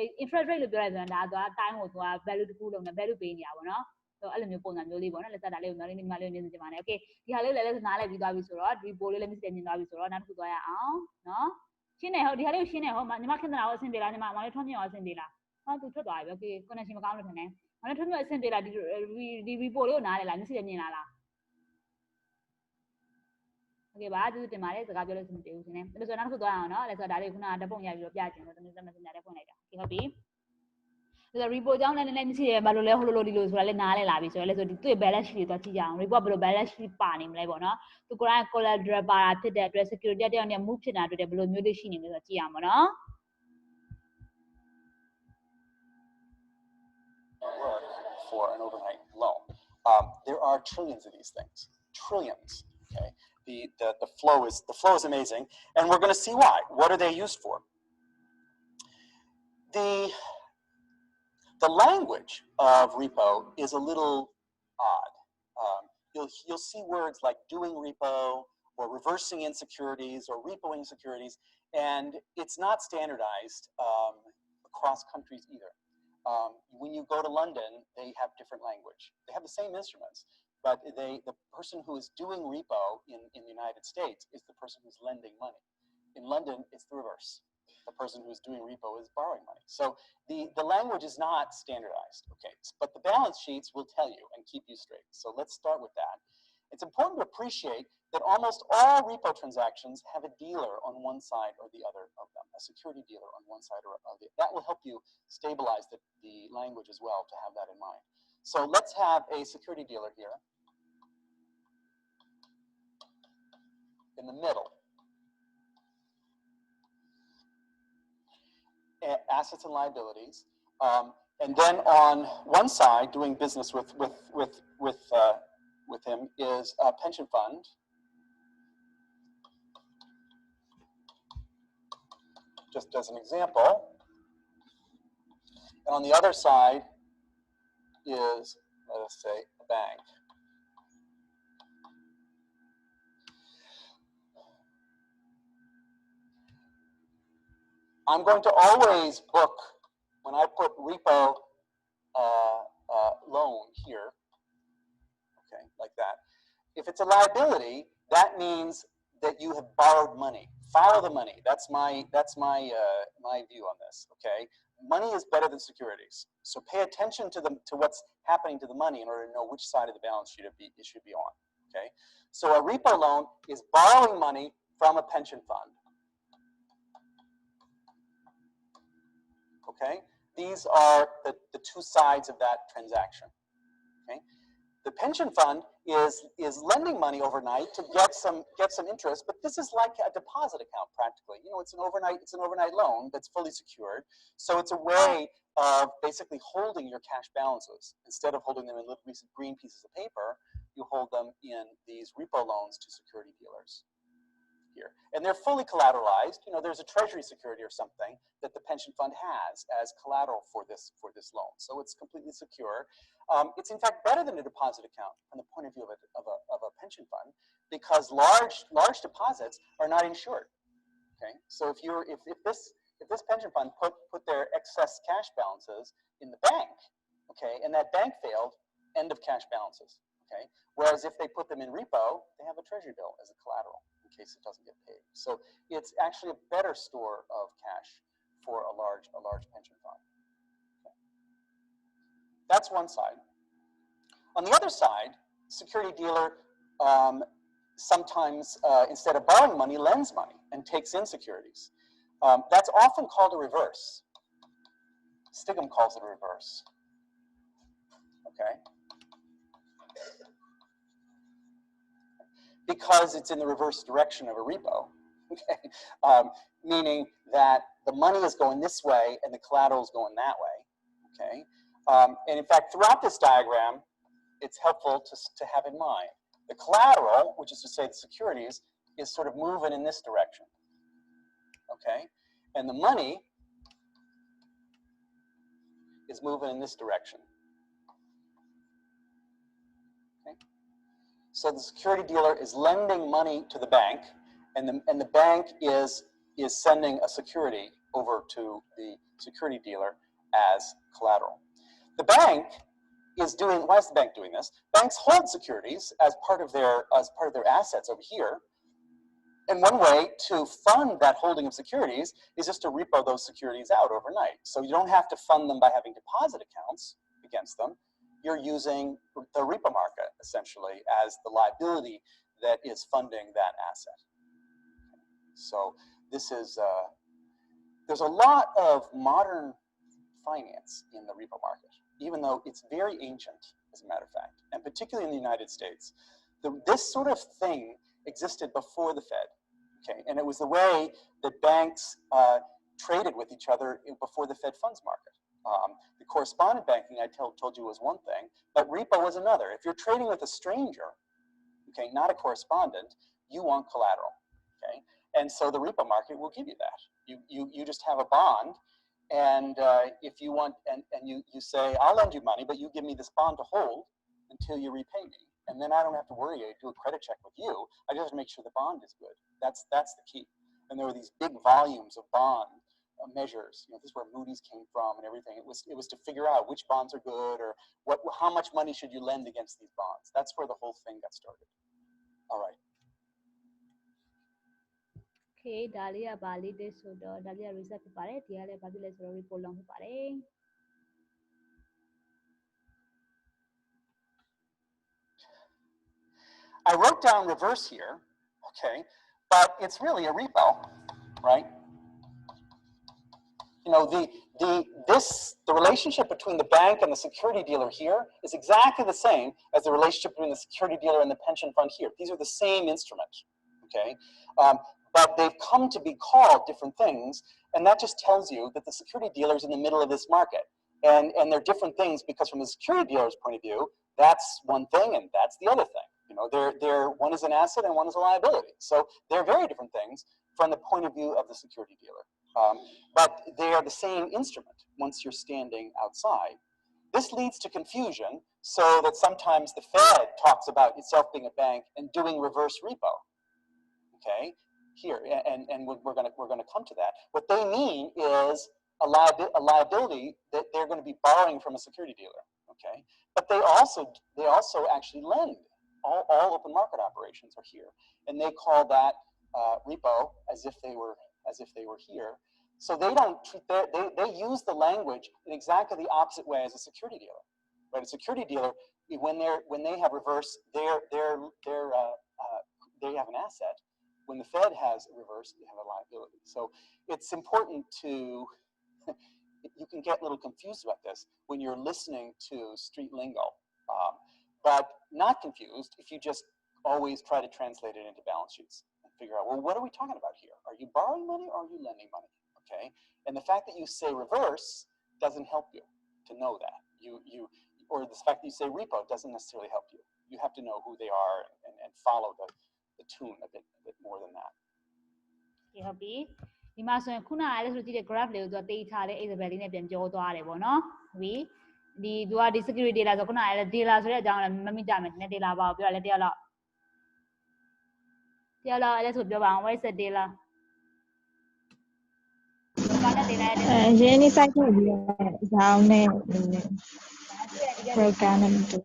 rate လို့ပြောလိုက်ဆိုတော့ဒါက time ကိုသူက value တစ်ခုလုံးနဲ့ value ပေးနေတာပေါ့နော်ဆိုအဲ့လိုမျိုးပုံစံမျိုးလေးပေါ့နော်လက်စတာလေးကိုမျိုးလေးညီမလေးမြင်နေကြပါနဲ့ okay ဒီဟာလေးလည်းနားလည်ပြီးသွားပြီဆိုတော့ဒီ poll လေးလည်းမြင်မြင်သွားပြီဆိုတော့နောက်တစ်ခုသွားရအောင်နော်ရှင်းနေဟုတ်ဒီဟာလေးကိုရှင်းနေဟုတ်ညီမခင်တနာကိုအဆင်ပြေလားညီမထွန်းမြင့်အောင်အဆင်ပြေလားဟောသူထွက်သွားပြီ okay connection မကောင်းလို့ထင်တယ်ထွန်းမြင့်အဆင်ပြေလားဒီ report လေးကိုနားလည်လားမျက်စိနဲ့မြင်လားโอเคပါသူတင်ပါတယ်စကားပြောလို့စမပြေဘူးရှင်ねအဲ့လိုဆိုနောက်တစ်ခုသွားအောင်နော်အဲ့ဆိုဒါလေးခုနကဓာတ်ပုံရိုက်ပြီးတော့ပြချင်လို့တမင်စညာတဲ့ဖွင့်လိုက်တာโอเคဟုတ်ပြီဆိုတော့ report ကြောင်းလည်းနည်းနည်းမရှိရဘာလို့လဲဟိုလိုဒီလိုဆိုတာလည်းနားလဲလာပြီဆိုတော့လဲဆိုဒီသူ့ရဲ့ balance sheet တွေသွားကြည့်ကြအောင် report ဘယ်လို balance sheet ပါနေမလဲပေါ့နော်သူကိုယ်တိုင် collateral ပါတာဖြစ်တဲ့အတွက် security တယောက်နဲ့ move ဖြစ်တာတွေ့တယ်ဘယ်လိုမျိုးလေးရှိနေမလဲဆိုတော့ကြည့်အောင်ပေါ့နော် for an overnight loan. There are trillions of these things, trillions. Okay, the flow is amazing, and we're going to see why. What are they used for? The language of repo is a little odd. you'll see words like doing repo or reversing in securities or repoing securities, and it's not standardized across countries either. When you go to London, they have different language. They have the same instruments, but the person who is doing repo in the United States is the person who's lending money. In London, it's the reverse. The person who's doing repo is borrowing money. So the language is not standardized, okay? But the balance sheets will tell you and keep you straight. So let's start with that. It's important to appreciate that almost all repo transactions have a dealer on one side or the other of them, a security dealer on one side or the other. That will help you stabilize the language as well, to have that in mind. So let's have a security dealer here in the middle. Assets and liabilities, and then on one side, doing business with him is a pension fund, just as an example, and on the other side is, let us say, a bank. I'm going to always book, when I put repo loan here, okay, like that. If it's a liability, that means that you have borrowed money. Follow the money. That's my view on this. Okay, money is better than securities. So pay attention to what's happening to the money in order to know which side of the balance sheet it should be on. Okay, so a repo loan is borrowing money from a pension fund. Okay, these are the two sides of that transaction. Okay. The pension fund is lending money overnight to get some interest, but this is like a deposit account practically. You know, it's an overnight loan that's fully secured. So it's a way of basically holding your cash balances. Instead of holding them in little green pieces of paper, you hold them in these repo loans to security dealers here. And they're fully collateralized. You know, there's a treasury security or something that the pension fund has as collateral for this loan. So it's completely secure. It's in fact better than a deposit account from the point of view of a pension fund, because large deposits are not insured. Okay, so if this pension fund put their excess cash balances in the bank, okay, and that bank failed, end of cash balances. Okay, whereas if they put them in repo, they have a treasury bill as a collateral in case it doesn't get paid. So it's actually a better store of cash for a large pension fund. Okay. That's one side. On the other side, security dealer sometimes, instead of borrowing money, lends money and takes in securities. That's often called a reverse. Stigam calls it a reverse. Okay. Because it's in the reverse direction of a repo. Okay. Meaning that the money is going this way and the collateral is going that way. Okay. And in fact, throughout this diagram, it's helpful to have in mind the collateral, which is to say the securities, is sort of moving in this direction. Okay. And the money is moving in this direction. Okay. So the security dealer is lending money to the bank, and the bank is sending a security over to the security dealer as collateral. The bank is doing. Why is the bank doing this? Banks hold securities as part of their assets over here. And one way to fund that holding of securities is just to repo those securities out overnight. So you don't have to fund them by having deposit accounts against them. You're using the repo market, essentially, as the liability that is funding that asset. So this is, there's a lot of modern finance in the repo market, even though it's very ancient, as a matter of fact, and particularly in the United States. This sort of thing existed before the Fed. Okay, and it was the way that banks traded with each other before the Fed funds market. The correspondent banking I told you was one thing, but repo was another. If you're trading with a stranger, okay, not a correspondent, you want collateral. Okay, and so the repo market will give you that. You just have a bond, and if you want, and you say, I'll lend you money, but you give me this bond to hold until you repay me, and then I don't have to worry. I do a credit check with you. I just have to make sure the bond is good. That's the key. And there were these big volumes of bond measures. You know, this is where Moody's came from and everything. It was to figure out which bonds are good or how much money should you lend against these bonds. That's where the whole thing got started. All right. Okay, Dalia Bali de Soda, Dalia Risa Pare, Dalia Babila Sorry Polong Pare. I wrote down reverse here, okay, but it's really a repo, right? You know, the relationship between the bank and the security dealer here is exactly the same as the relationship between the security dealer and the pension fund here. These are the same instrument, okay? But they've come to be called different things, and that just tells you that the security dealer is in the middle of this market. And they're different things because from the security dealer's point of view, that's one thing and that's the other thing. You know, they're one is an asset and one is a liability. So they're very different things from the point of view of the security dealer. But they are the same instrument once you're standing outside. This leads to confusion so that sometimes the Fed talks about itself being a bank and doing reverse repo. Okay, here, and we're gonna come to that. What they mean is a liability that they're going to be borrowing from a security dealer. Okay, but they also actually lend. All open market operations are here, and they call that repo as if they were here. So they don't treat they use the language in exactly the opposite way as a security dealer. Right, a security dealer when they have reverse, they have an asset. When the Fed has a reverse, they have a liability. So it's important to, you can get a little confused about this when you're listening to street lingo, but not confused if you just always try to translate it into balance sheets and figure out, well, what are we talking about here? Are you borrowing money or are you lending money? Okay, and the fact that you say reverse doesn't help you to know that. Or the fact that you say repo doesn't necessarily help you. You have to know who they are and follow the tune a bit more than that. Okay, ဟုတ်ပြီဒီမှာဆိုရင်ခုနကလည်းဆိုကြည့်တဲ့ graph လေးကိုသူကတေးထားတဲ့ Isabel လေးနဲ့ပြန်ပြောသွားတယ်ပေါ့နော်ဟုတ်ပြီဒီသူကဒီ security data ဆိုခုနကလည်း data ဆိုတဲ့အကြောင်းလည်းမမိကြမယ်နည်း data ပါပြောရလဲတရားလောက်အဲ့ဒါဆိုပြောပါအောင် what is the data ဘာနဲ့ data ရဲ့ ရင်းနှီးစိုက်ထုတ်ပြီးတော့ရောင်းတဲ့ broker နဲ့တူ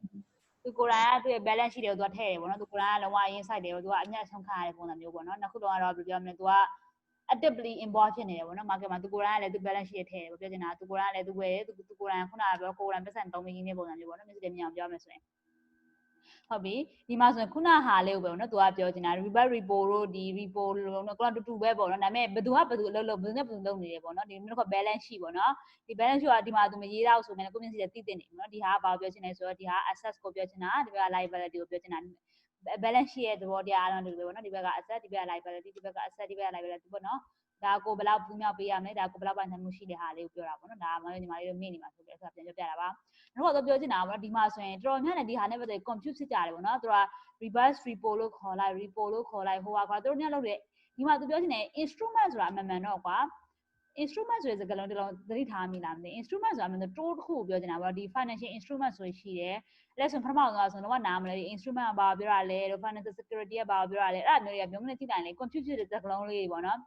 သူကိုယ်တိုင်ကသူ့ရဲ့ balance sheet တွေကိုသူကထည့်တယ်ပေါ့နော်သူကိုယ်တိုင်ကလုံးဝရင်းစိုက်တယ်ပေါ့သူကအမျက်ဆုံးခံရတဲ့ပုံစံမျိုးပေါ့နော်နှစ်ခုလုံးကတော့ဘယ်လိုပြောမလဲသူက actively involved ဖြစ်နေတယ်ပေါ့နော် market မှာသူကိုယ်တိုင်ကလည်းသူ balance sheet ထည့်တယ်ပေါ့ပြောချင်တာသူကိုယ်တိုင်ကလည်းသူဝယ်တယ်သူကိုယ်တိုင်ခုနကပြောကိုယ်တိုင်ပတ်စံသုံးပြီးရင်းတဲ့ပုံစံမျိုးပေါ့နော်မျိုးစတယ်မြင်အောင်ပြောမယ်ဆိုရင်ဟုတ်ပြီဒီမှာဆိုရင်ခုနဟာလေးကိုပဲနော်သူကပြောချင်တာ reverse repo တို့ဒီ repo လုံးတော့တူတူပဲပေါ့နော်ဒါပေမဲ့ဘယ်သူကဘယ်သူအလုပ်လုပ်ဘယ်သူနဲ့ဘယ်သူလုပ်နေတယ်ပေါ့နော်ဒီမျိုးက balance sheet ပေါ့နော်ဒီ balance sheet ကဒီမှာသူမရေးတော့ဆိုရင်ကိုမျက်စိနဲ့သိသိနေနော်ဒီဟာကဘာပြောချင်လဲဆိုတော့ဒီဟာ assets ကိုပြောချင်တာဒီဘက်က liability ကိုပြောချင်တာ balance sheet ရဲ့သဘောတရားအားလုံးတူပဲပေါ့နော်ဒီဘက်က asset ဒီဘက်က liability ဒီဘက်က asset ဒီဘက်က liability ပေါ့နော်ဒါကိုဘယ်လောက်ပူးမြောက်ပေးရမလဲဒါကိုဘယ်လောက်ပိုင်ဆိုင်မှုရှိတဲ့ဟာလေးကိုပြောတာပေါ့နော်ဒါကညီမလေးတို့မေ့နေမှာဆိုပြီးအဲ့ဒါပြန်ပြောပြတာပါနောက်တော့ပြောချင်တာပေါ့နော်ဒီမှာဆိုရင်တော်တော်များများဒီဟာနဲ့ပတ်သက် confuse ဖြစ်ကြတယ်ပေါ့နော်သူက reverse repo လို့ခေါ်လိုက် repo လို့ခေါ်လိုက်ဟိုဟာကွာတို့ညလုပ်တဲ့ဒီမှာသူပြောချင်တယ် instrument ဆိုတာအမှန်မှန်တော့ကွာ instrument ဆိုတဲ့စကားလုံးတစ်လုံးသတိထားမိလားမသိ instrument ဆိုတာမှန်တော့ tool တစ်ခုကိုပြောချင်တာပေါ့ဒီ financial instrument ဆိုရှိတယ်အဲ့ဆိုပထမဆုံးဆိုတော့နားမလဲ instrument ကဘာပြောတာလဲတို့ financial security ကဘာပြောတာလဲအဲ့ဒါမျိုးတွေကမျိုးနဲ့ကြည့်နိုင်လေ confuse ဖြစ်တဲ့စကားလုံးလေးတွေပေါ့နော်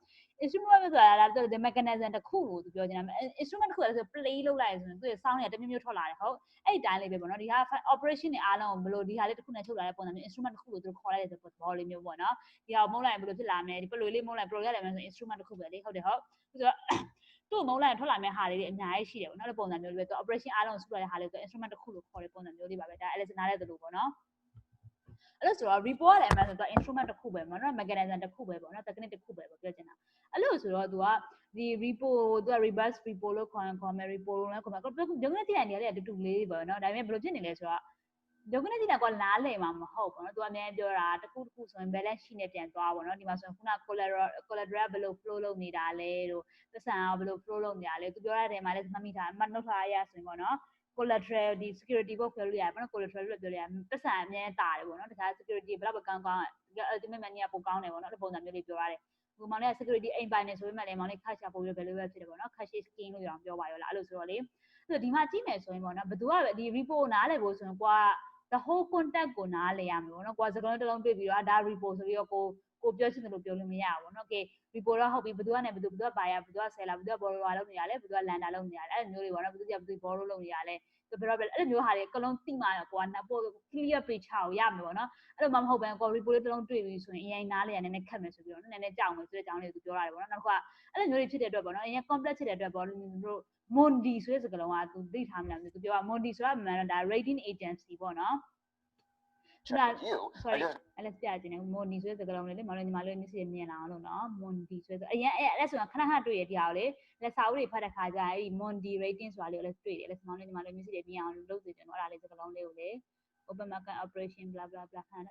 instrument ဆိုတာဒါဆို mechanism တစ်ခုကိုသူပြောချင်တာ instrument တစ်ခုလည်းဆို play လုပ်လိုက်ဆိုရင်သူ့ရဲ့ sound တွေကတမျိုးမျိုးထွက်လာတယ်ဟုတ်အဲ့ဒီတိုင်းလေးပဲပေါ့နော်ဒီဟာ operation တွေအားလုံးကိုဘယ်လိုဒီဟာလေးတစ်ခုနဲ့ထုတ်လာတဲ့ပုံစံမျိုး instrument တစ်ခုကိုသူခေါ်လိုက်တဲ့သဘောလေးမျိုးပေါ့နော်ဒီဟာကိုမုန်းလိုက်ဘယ်လိုဖြစ်လာမလဲဒီပလွေလေးမုန်းလိုက် pro ရတယ်မယ်ဆို instrument တစ်ခုပဲလေဟုတ်တယ်ဟုတ်ဆိုတော့သူ့မုန်းလိုက်ထွက်လာမယ့်ဟာလေးတွေအများကြီးရှိတယ်ပေါ့နော်ဒီပုံစံမျိုးလေးပဲသူ operation အားလုံးစုလိုက်တဲ့ဟာလေးကို instrument တစ်ခုလို့ခေါ်တဲ့ပုံစံမျိုးလေးပါပဲဒါ Alice နားတဲ့သလိုပေါ့နော်အဲ့လို့ဆိုတော့ report ရတယ်အမှန်ဆိုတော့ instrument တစ်ခုပဲပေါ့နော် mechanism တစ်ခုပဲပေါ့နော် technique တစ်ခုပဲပေါ့ပြောချင်တာအဲ့လို့ဆိုတော့သူကဒီ repo သူက reverse repo လို့ခေါ်မယ် repo လို့လည်းခေါ်မယ်ကိုပြောရုံနဲ့ကြည့်နိုင်တယ်လေအတူတူလေးပေါ့နော်ဒါပေမဲ့ဘယ်လိုဖြစ်နေလဲဆိုတော့ရုံနဲ့ကြည့်နိုင်ကွာနားလည်မှာမဟုတ်ပေါ့နော်သူကအများကြီးပြောတာတစ်ခုဆိုရင် balance sheet နဲ့ပြန်သွားပေါ့နော်ဒီမှာဆိုရင်ခုန collateral ဘယ်လို flow လုပ်နေတာလဲတို့ပတ်စံဘယ်လို flow လုပ်နေတာလဲသူပြောတဲ့နေရာမှာလည်းမှတ်မိထားမှတ်နှုတ်ထားရဆိုရင်ပေါ့နော်collateral ဒီ security ကိုပြောလို့ရတယ်ပေါ့နော် collateral လို့ပြောလို့ရတယ်ပတ်စံအများတာတယ်ပေါ့နော်တခြား security ဘယ်လောက်ပဲကောင်း ultimate money ကပိုကောင်းတယ်ပေါ့နော်အဲ့ပုံစံမျိုးလေးပြောရတယ်ဒီမောင်လေး security အိမ်ပိုင်နေဆိုပေမဲ့လည်းမောင်လေး cash ပို့ပြီးဘယ်လိုပဲဖြစ်တယ်ပေါ့နော် cash skin လို့ရအောင်ပြောပါရောလားအဲ့လိုဆိုတော့လေဒီမှာကြည့်မယ်ဆိုရင်ပေါ့နော်ဘယ်သူကဒီ repo နားလည်ဖို့ဆိုရင်ကွာ the whole contact ကိုနားလည်ရမယ်ပေါ့နော်ကိုကစကားလုံးတစ်လုံးတွေ့ပြီးတော့ဒါ repo ဆိုပြီးတော့ကိုပြောချင်တယ်လို့ပြောလို့မရဘူးပေါ့နော် okay repo တော့ဟုတ်ပြီဘယ်သူကနေဘယ်သူက buyer ဘယ်သူက seller ဘယ်သူက borrower လုပ်နေရလဲဘယ်သူက lender လုပ်နေရလဲအဲ့လိုမျိုးတွေပေါ့နော်ဘယ်သူက borrow လုပ်နေရလဲဆိုတော့အဲ့လိုမျိုးဟာတွေအကလုံးသိမှတော့ကိုက clear picture ကိုရမယ်ပေါ့နော်အဲ့လိုမှမဟုတ်ဘဲကို repo လေးတစ်လုံးတွေ့ပြီးဆိုရင်အရင်နားလေရနည်းနည်းခက်မယ်ဆိုပြီးတော့နည်းနည်းကြောက်မယ်ဆိုတဲ့အကြောင်းလေးကိုသူပြောရတယ်ပေါ့နော်နောက်ကအဲ့လိုမျိုးတွေဖြစ်တဲ့အတွက်ပေါ့နော်အရင် complex ဖြစ်တဲ့အတွက်ပေါ့တို့ Mondi ဆိုတဲ့စကားလုံးကသူသိထားမှလားသူပြောတာ Mondi ဆိုတာမှန်တော့ဒါ rating agency ပေါ့နော် sorry အဲ့လက်ပြခြင်းနဲ့ Mondi ဆိုတဲ့စကားလုံးလေးလေမောင်လေးညီမလေးမျက်စိမြင်လာအောင်လို့နော် Mondi ဆိုတဲ့အရင်အဲ့ဆိုခဏခဏတွေ့ရတရားကိုလေလက်စာအုပ်တွေဖတ်တဲ့ခါကျအဲ့ Mondi rating ဆိုတာလေးကိုလည်းတွေ့တယ်လက်မောင်လေးညီမလေးမျက်စိတွေမြင်အောင်လုပ်စေတယ်နော်အဲ့ဒါလေးစကားလုံးလေးကိုလေ open market operation blah blah blah ခဏ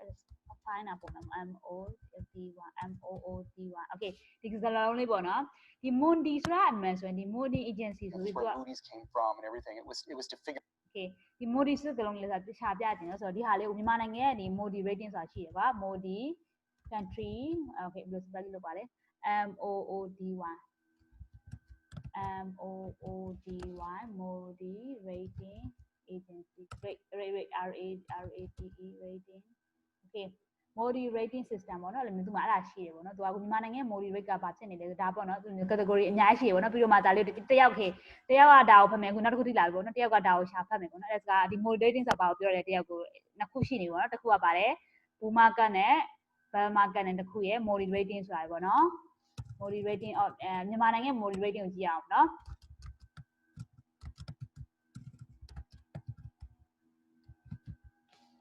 find တာပုံမှန် MOOD1 okay ဒီစကားလုံးလေးပေါ့နော်ဒီ Mondi ဆိုတာအမှန်ဆိုရင်ဒီ Mondi agency ဆိုပြီးတော့ Moody's came from and everything it was to figure okay ဒီ Moodi စကားလုံးလေးဆိုတာတခြားပြခြင်းလို့ဆိုတော့ဒီဟာလေးကိုမြန်မာနိုင်ငံရဲ့ဒီ Moodi rating ဆိုတာရှိတယ်ပါ Moodi country okay ဘယ်လိုစပယ်လုပ်ပါလဲ MOOD1 Moodi rating agency rate rating okay Moodi rating system ပေါ့နော်အဲ့လိုမျိုးသူမှအဲ့ဒါရှိတယ်ပေါ့နော်သူကမြန်မာနိုင်ငံရဲ့ Moodi rate ကဘာဖြစ်နေလဲဒါပေါ့နော် category အများကြီးရှိတယ်ပေါ့နော်ပြီးတော့မှဒါလေးတယောက်ကဒါကိုဖတ်မယ်အခုနောက်တစ်ခုသိလာပြီပေါ့နော်တယောက်ကဒါကိုရှာဖတ်မယ်ပေါ့နော်အဲ့ဒါကဒီ Moodi rating ဆိုတာဘာကိုပြောလဲတယောက်ကိုနှစ်ခုရှိနေပေါ့နော်တစ်ခုကပါတယ် bull market နဲ့ bear market နဲ့တစ်ခုရဲ့ Moodi rating ဆိုတာပေါ့နော် Moodi rating မြန်မာနိုင်ငံရဲ့ Moodi rating ကိုကြည့်အောင်နော်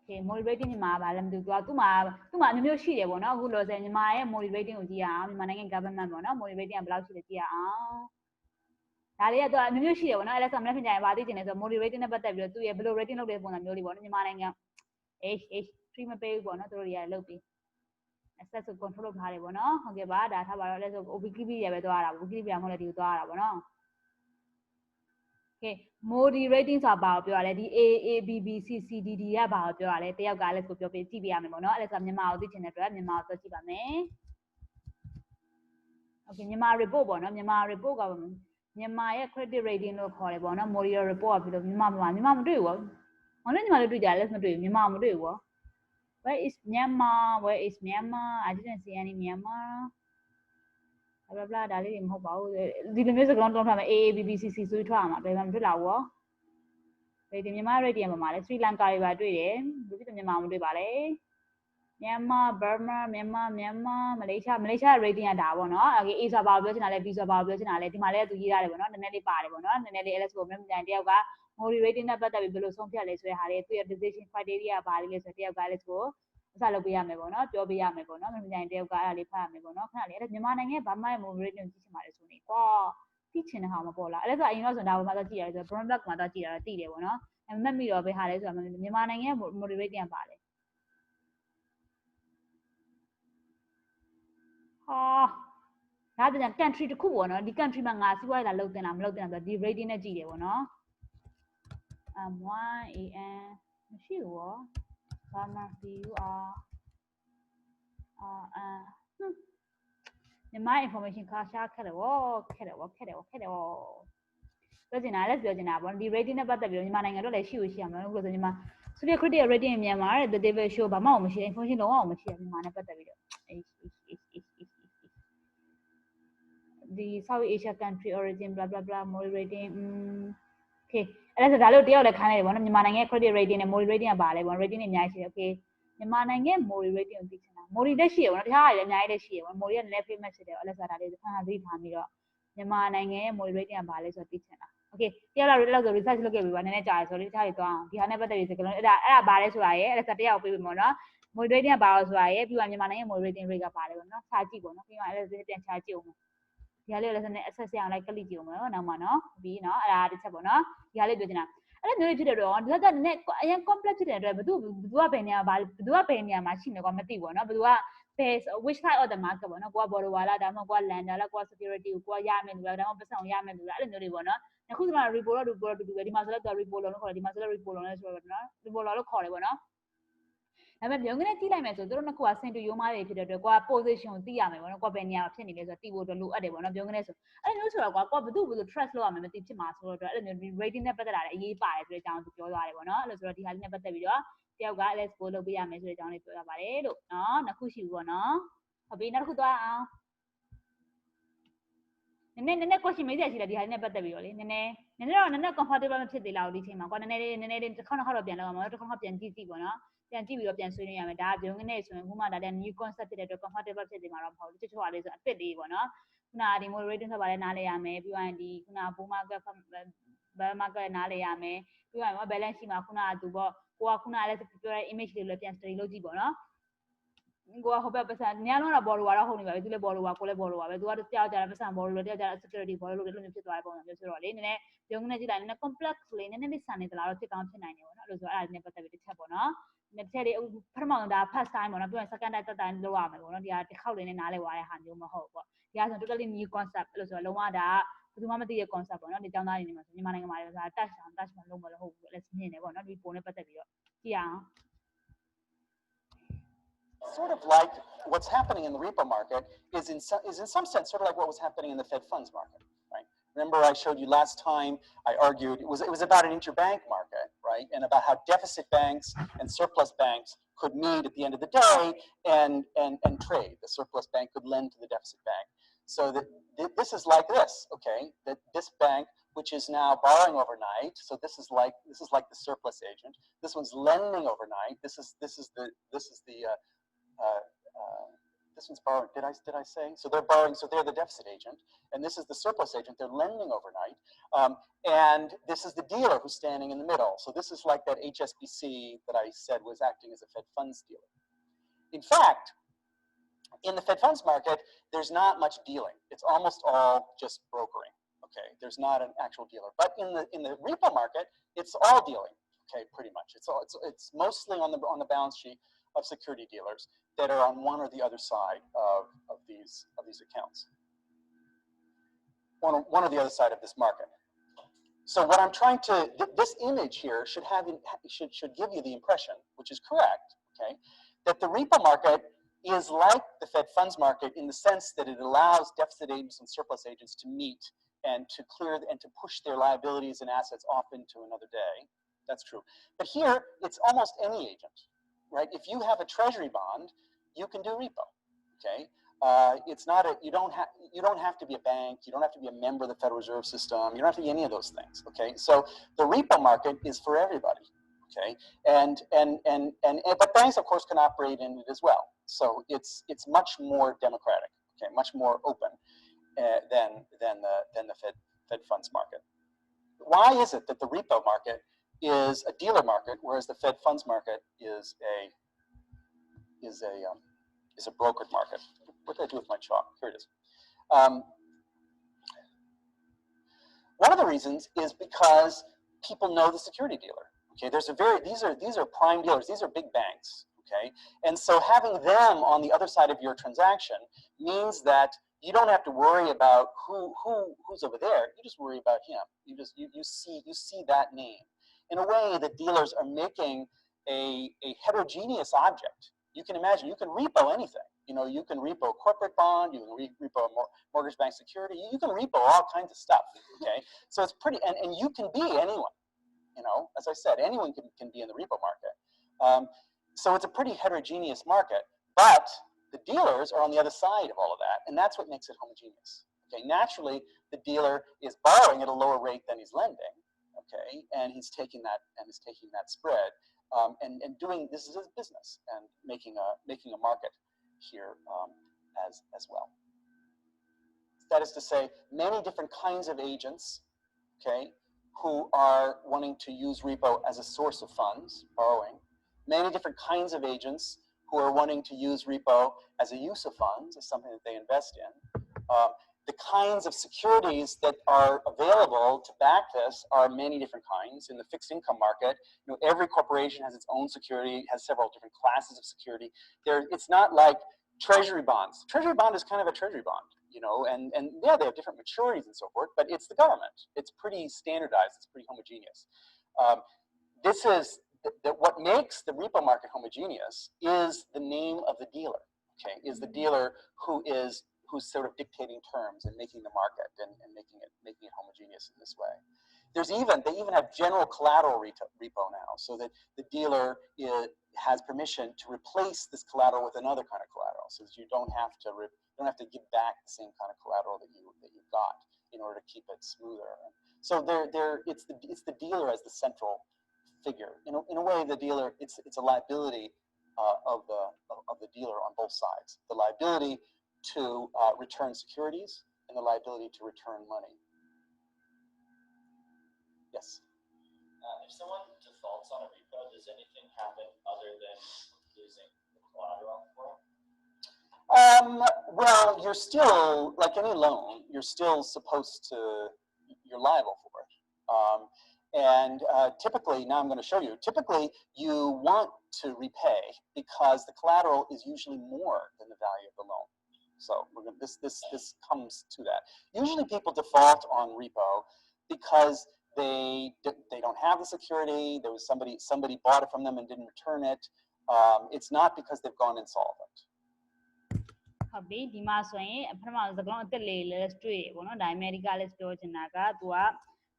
okay Moodi rating မြန်မာဘာလဲမသိဘူးသူ့မှာအမျိုးရှိတယ်ပေါ့နော်အခုလောဆယ်မြန်မာရဲ့ Moodi rating ကိုကြည့်ရအောင်မြန်မာနိုင်ငံ government ပေါ့နော် Moodi rating ကဘယ်လောက်ရှိလဲကြည့်ရအောင်ဒါလေးကတော့အမျိုးရှိတယ်ပေါ့နော်အဲ့ဒါဆိုမနေ့ကကြရင်ဗာသိချင်တယ်ဆိုတော့ Moodi rating နဲ့ပတ်သက်ပြီးတော့သူရဲ့ဘယ်လို rating လုပ်တဲ့ပုံစံမျိုးလေးပေါ့နော်မြန်မာနိုင်ငံ 3မပေးဘူးပေါ့နော်သူတို့တွေကလုပ်ပြီး access ကို control လုပ်ထားတယ်ပေါ့နော်ဟုတ်ကဲ့ပါဒါထားပါတော့လဲဆို Wikipedia ပဲသွားရတာ Wikipedia မဟုတ်လဲဒီကိုသွားရတာပေါ့နော် okay Moodi rating ဆိုတာဘာကိုပြောရလဲဒီ AABBCCDD ကဘာကိုပြောရလဲတယောက်ကလည်းကိုပြောပြကြည့်ပြရမယ်ပေါ့နော်အဲ့ဒါဆိုမြန်မာကိုသိချင်တဲ့အတွက်မြန်မာကိုသွားကြည့်ပါမယ် okay မြန်မာ report ပေါ့နော်မြန်မာ report ကမြန်မာရဲ့ credit rating လို့ခေါ်တယ်ပေါ့နော် Moodi report ကပြီးလို့မြန်မာမတွေ့ဘူး။ဘာလို့ညီမတို့တွေ့ကြလဲမတွေ့ဘူးမြန်မာမတွေ့ဘူး။ Where is Myanmar I didn't see any Myanmar blah blah ဒါလေးတွေမဟုတ်ပါဘူးဒီလိုမျိုးစကားလုံးထားမယ် AABBCC ဆိုပြီးထွက်အောင်ပါဘယ်မှာမတွေ့လာဘူး။ဒီမြန်မာ rating မှာလဲ Sri Lanka တွေပါတွေ့တယ်။ဘာဖြစ်လို့မြန်မာမတွေ့ပါလဲ။ Myanmar Burma Malaysia rating ကဒါပေါ့နော် okay A ဆိုတာဘာကိုပြောချင်တာလဲ B ဆိုတာဘာကိုပြောချင်တာလဲဒီမှာလဲသူရေးရတယ်ပေါ့နော်နည်းနည်းလေးပါတယ်ပေါ့နော်နည်းနည်းလေး LS ကိုမြန်မြန်တယောက်က Moodi rating နဲ့ပတ်သက်ပြီးဘယ်လိုဆုံးဖြတ်လဲဆိုတဲ့ဟာတွေသူရဲ့ decision criteria ဘာလဲဆိုတော့တယောက်က LS ကိုအစလုပ်ပေးရမယ်ပေါ့နော်ပြောပေးရမယ်ပေါ့နော်မြန်မြန်တယောက်ကအဲ့ဒါလေးဖတ်ရမယ်ပေါ့နော်ခဏလေးအဲ့ဒါမြန်မာနိုင်ငံဘာမှ Moodi rating ကြည့်ချင်ပါလေဆိုနေကွာကြည့်ချင်တဲ့ဟာမပေါ်လာအဲ့ဒါဆိုအရင်တော့ဆိုတာဘာမှတော့ကြည့်ရတယ်ဆိုတော့ brown black မှာတော့ကြည့်ရတာသိတယ်ပေါ့နော်အဲ့မှတ်မိတော့ဘယ်ဟာလဲဆိုတာမြန်မာနိုင်ငံ Moodi rating ကပါလေဒါပြန် country တစ်ခုပေါ့နော်ဒီ country မှာငါစီးပွားရေးလာလုပ်တင်လားမလုပ်တင်လားဆိုတော့ဒီ rating နဲ့ကြည့်တယ်ပေါ့နော်1AN မရှိဘူးရောဘာမှ BURမြန်မာ information ခါရှားခက်တယ်ဗောပြောချင်တာlet's ပြောချင်တာပေါ့ဒီ rating နဲ့ပတ်သက်ပြီးတော့မြန်မာနိုင်ငံတော့လည်းရှိရမှာလို့ဆိုမြန်မာ Social Credit Rating မြန်မာတဲ့ The David Show ဘာမှမရှိ information လုံးဝမရှိဘူးမြန်မာနဲ့ပတ်သက်ပြီးတော့ဒီ South Asia country origin blah blah blah Moodi rating okay အဲ့ဒါဆိုဒါလို့တယောက်လည်းခိုင်းလိုက်တယ်ဗောနော်မြန်မာနိုင်ငံ credit rating နဲ့ Moodi rating ကပါလဲဗော rating တွေအများကြီးရှိတယ် okay မြန်မာနိုင်ငံ Moodi rating ကိုသိချင်တာ Moodi တက်ရှိရဗောနော်တခြားတွေလည်းအများကြီးတက်ရှိရဗော Moodi ကလည်း famous ဖြစ်တယ်အဲ့ဒါဆိုဒါလေးခဏသတိထားပြီးတော့မြန်မာနိုင်ငံရဲ့ Moodi rating ကပါလဲဆိုတော့သိချင်တာ okay တယောက်လောက်ဆို research လုပ်ခဲ့ပြီဗောနည်းနည်းကြာတယ်ဆိုတော့တခြားတွေသွားအောင်ဒီဟာနဲ့ပတ်သက်ပြီးစကားလုံးအဲ့ဒါပါလဲဆိုတာရဲ့အဲ့ဒါဆိုတယောက်ပြေးပြီဗောနော် Moodi rating ကပါလို့ဆိုတာရဲ့ပြီးတော့မြန်မာနိုင်ငံ Moodi rating rate ကပါလဲဗောနော်စာကြည့်ဗောနော်ပြီးမှအဲ့ဒါပြန်ချကြည့်အောင်ဒီဟာလေးလည်းစနေ access ရအောင်လိုက်ကလစ်ကြည့်အောင်နော်နောက်မှနော်ပြီးနော်အဲ့ဒါတစ်ချက်ပေါ့နော်ဒီဟာလေးပြောချင်တာအဲ့လိုမျိုးဖြစ်တဲ့တော့ဒီကနည်းအရင် complex ဖြစ်တဲ့အတွက်ဘယ်သူကဘယ်နေရာမှာရှိနေကွာမသိဘူးနော်ဘယ်သူက which side of the market ပေါ့နော်ကိုက borrower လားဒါမှမဟုတ်ကိုက lender လားကိုက security ကိုကိုကရမယ်လို့လားဒါမှမဟုတ်ပတ်စံရမယ်လို့လားအဲ့လိုမျိုးတွေပေါ့နော်အခုက repo တော့ repo တူပဲဒီမှာဆိုတော့ repo လို့ခေါ်တယ်ဒီမှာဆိုတော့ repo လို့လည်းဆိုတော့နော် repo လို့ခေါ်တယ်ပေါ့နော်ဒါပေမဲ့ရုံးကနေကြည့်လိုက်မယ်ဆိုတို့နှစ်ခုကစင်တူရိုးမားတွေဖြစ်တဲ့အတွက်ကိုက position ကိုသိရမယ်ပေါ့နော်ကိုဘယ်နေရာမှာဖြစ်နေလဲဆိုတော့သိဖို့အတွက်လိုအပ်တယ်ပေါ့နော်ရုံးကနေဆိုအဲ့လိုမျိုးဆိုတော့ကိုဘယ်သူ့ trust လုပ်ရမယ်မသိဖြစ်မှာဆိုတော့အဲ့လိုမျိုး rating နဲ့ပတ်သက်တာလည်းအရေးပါတယ်ဆိုတဲ့အကြောင်းသူပြောသွားတယ်ပေါ့နော်အဲ့လိုဆိုတော့ဒီဟာလေးနဲ့ပတ်သက်ပြီးတော့ တယောက်က let's go လုပ်ပေးရမယ်ဆိုတဲ့အကြောင်းလေးပြောရပါတယ်လို့နော်နှစ်ခုရှိဘူးပေါ့နော်ဟုတ်ပြီနောက်တစ်ခုသွားအောင်နည်းနည်း question မေးစရာရှိတယ်ဒီဟာလေးနဲ့ပတ်သက်ပြီးတော့လေနည်းနည်း comfortable မဖြစ်သေးလားဒီချိန်မှာကွာနည်းနည်းလေးတစ်ခေါက်တော့ပြန်လုပ်အောင်တစ်ခေါက်ပြန်ကြည့်ပေါ့နော်ပြန်ကြည့်ပြီးတော့ပြန်ဆွေးနွေးရမယ်ဒါကဘယ်လိုနဲ့ဆိုရင်ခုမှဒါလည်း new concept ဖြစ်တဲ့အတွက် comfortable ဖြစ်နေမှာတော့မဟုတ်ဘူးတချို့ဟာလေးဆိုအစ်စ်လေးပေါ့နော်ခုနကဒီ moderating ဆိုပါလဲနားလဲရမယ်ပြီးရင်ဒီခုနက bull market bear market နားလဲရမယ်ပြီးရင် balance ရှိမှာခုနကသူပေါ့ကိုကခုနကလည်းပြောတဲ့ image လေးလည်းပြန် study လုပ်ကြည့်ပေါ့နော်ကိုကဟိုဘက်ပတ်စံညလုံးတော့ဘော်လိုကတော့ဟုတ်နေပါပြီသူလည်းဘော်လိုပါကိုလည်းဘော်လိုပါပဲသူကကြောက်ကြတယ်ပတ်စံဘော်လိုလို့ကြောက်ကြတယ် security ဘော်လိုလို့လည်းဖြစ်သွားတဲ့ပုံစံမျိုးဆိုတော့လေနည်းနည်းရုံးနေကြည့်လိုက်နည်းနည်း complex လေးနည်းနည်းလေးဆန်နေသလားတော့ဖြစ်ကောင်းဖြစ်နိုင်တယ်ပေါ့နော်လို့ဆိုအဲ့ဒါနဲ့ပတ်သက်ပြီးတစ်ချက်ပေါ့နော်တစ်ချက်လေးပထမဆုံးဒါ first time ပေါ့နော်ပြီးရင် second time third time လောက်ရမယ်ပေါ့နော်ဒီကတစ်ခေါက်လေးနဲ့နားလဲသွားတဲ့ဟာမျိုးမဟုတ်ပေါ့ဒီကဆို totally new concept လို့ဆိုတော့လုံးဝဒါဘယ်သူမှမသိတဲ့ concept ပေါ့နော်ဒီကျောင်းသားတွေနေမှာဆိုမြန်မာနိုင်ငံမှာလည်းဒါ touch မလုပ်မလို့ဟုတ်ဘူးလည်းမြင်နေပေါ့နော်ဒီပုံနဲ့ပတ်သက်ပြီးတော့ကြည့်အောင် Sort of like what's happening in the repo market is in some sense sort of like what was happening in the Fed funds market, right? Remember I showed you last time I argued it was about an interbank market, right? And about how deficit banks and surplus banks could meet at the end of the day and trade. The surplus bank could lend to the deficit bank. So that this is like this, okay? That this bank, which is now borrowing overnight, so this is like the surplus agent. This one's lending overnight. This is the this one's borrowing. Did I say? So they're borrowing. So they're the deficit agent, and this is the surplus agent. They're lending overnight, and this is the dealer who's standing in the middle. So this is like that HSBC that I said was acting as a Fed funds dealer. In fact, in the Fed funds market, there's not much dealing. It's almost all just brokering. Okay, there's not an actual dealer. But in the repo market, it's all dealing. Okay, pretty much. It's mostly on the balance sheet of security dealers that are on one or the other side of these accounts. One or the other side of this market. So what I'm trying to this image here should give you the impression, which is correct, okay, that the repo market is like the Fed funds market in the sense that it allows deficit agents and surplus agents to meet and to clear and to push their liabilities and assets off into another day. That's true. But here, it's almost any agent, right? If you have a treasury bond, you can do repo, okay? It's not you don't have to be a bank, you don't have to be a member of the Federal Reserve System, you don't have to be any of those things, okay? So the repo market is for everybody, okay? But banks, of course, can operate in it as well. So it's much more democratic, okay, much more open than the Fed funds market. Why is it that the repo market is a dealer market, whereas the Fed funds market is a brokered market? What did I do with my chalk? Here it is. One of the reasons is because people know the security dealer. Okay, these are prime dealers. These are big banks. Okay, and so having them on the other side of your transaction means that you don't have to worry about who's over there. You just worry about him. You see that name. In a way, the dealers are making a heterogeneous object. You can imagine, you can repo anything. You know, you can repo a corporate bond, you can repo a mortgage bank security, you can repo all kinds of stuff, okay? So it's pretty, and you can be anyone, you know, as I said, anyone can be in the repo market. So it's a pretty heterogeneous market, but the dealers are on the other side of all of that, and that's what makes it homogeneous. Okay, naturally, the dealer is borrowing at a lower rate than he's lending, okay, and he's taking that spread, and doing this is his business and making a market here as well. That is to say, many different kinds of agents, okay, who are wanting to use repo as a source of funds, borrowing. Many different kinds of agents who are wanting to use repo as a use of funds, as something that they invest in. The kinds of securities that are available to back this are many different kinds. In the fixed income market, you know, every corporation has its own security, has several different classes of security. It's not like treasury bonds. Treasury bond is kind of a treasury bond, you know, and yeah, they have different maturities and so forth, but it's the government. It's pretty standardized, it's pretty homogeneous. This is what makes the repo market homogeneous is the name of the dealer, okay, is the dealer who's sort of dictating terms and making the market and making it homogeneous in this way. they even have general collateral repo now, so that the dealer has permission to replace this collateral with another kind of collateral, so that you don't have to give back the same kind of collateral that you got in order to keep it smoother. So it's the dealer as the central figure. In a way, the dealer it's a liability of the dealer on both sides. The liability to return securities and the liability to return money. Yes. If someone defaults on a repo, does anything happen other than losing the collateral for it? Well, you're still, like any loan, you're still you're liable for it. And typically, now I'm going to show you, typically you want to repay because the collateral is usually more than the value of the loan. So this comes to that. Usually people default on repo because they don't have the security. There was somebody bought it from them and didn't return it. It's not because they've gone insolvent. ဟုတ်ပြီဒီမှာဆိုရင်ပထမစကားလုံးအသက်လေးလည်းတွေ့ရပေါ့နော်ဒါအမေရိကလည်းပြောချင်တာကသူက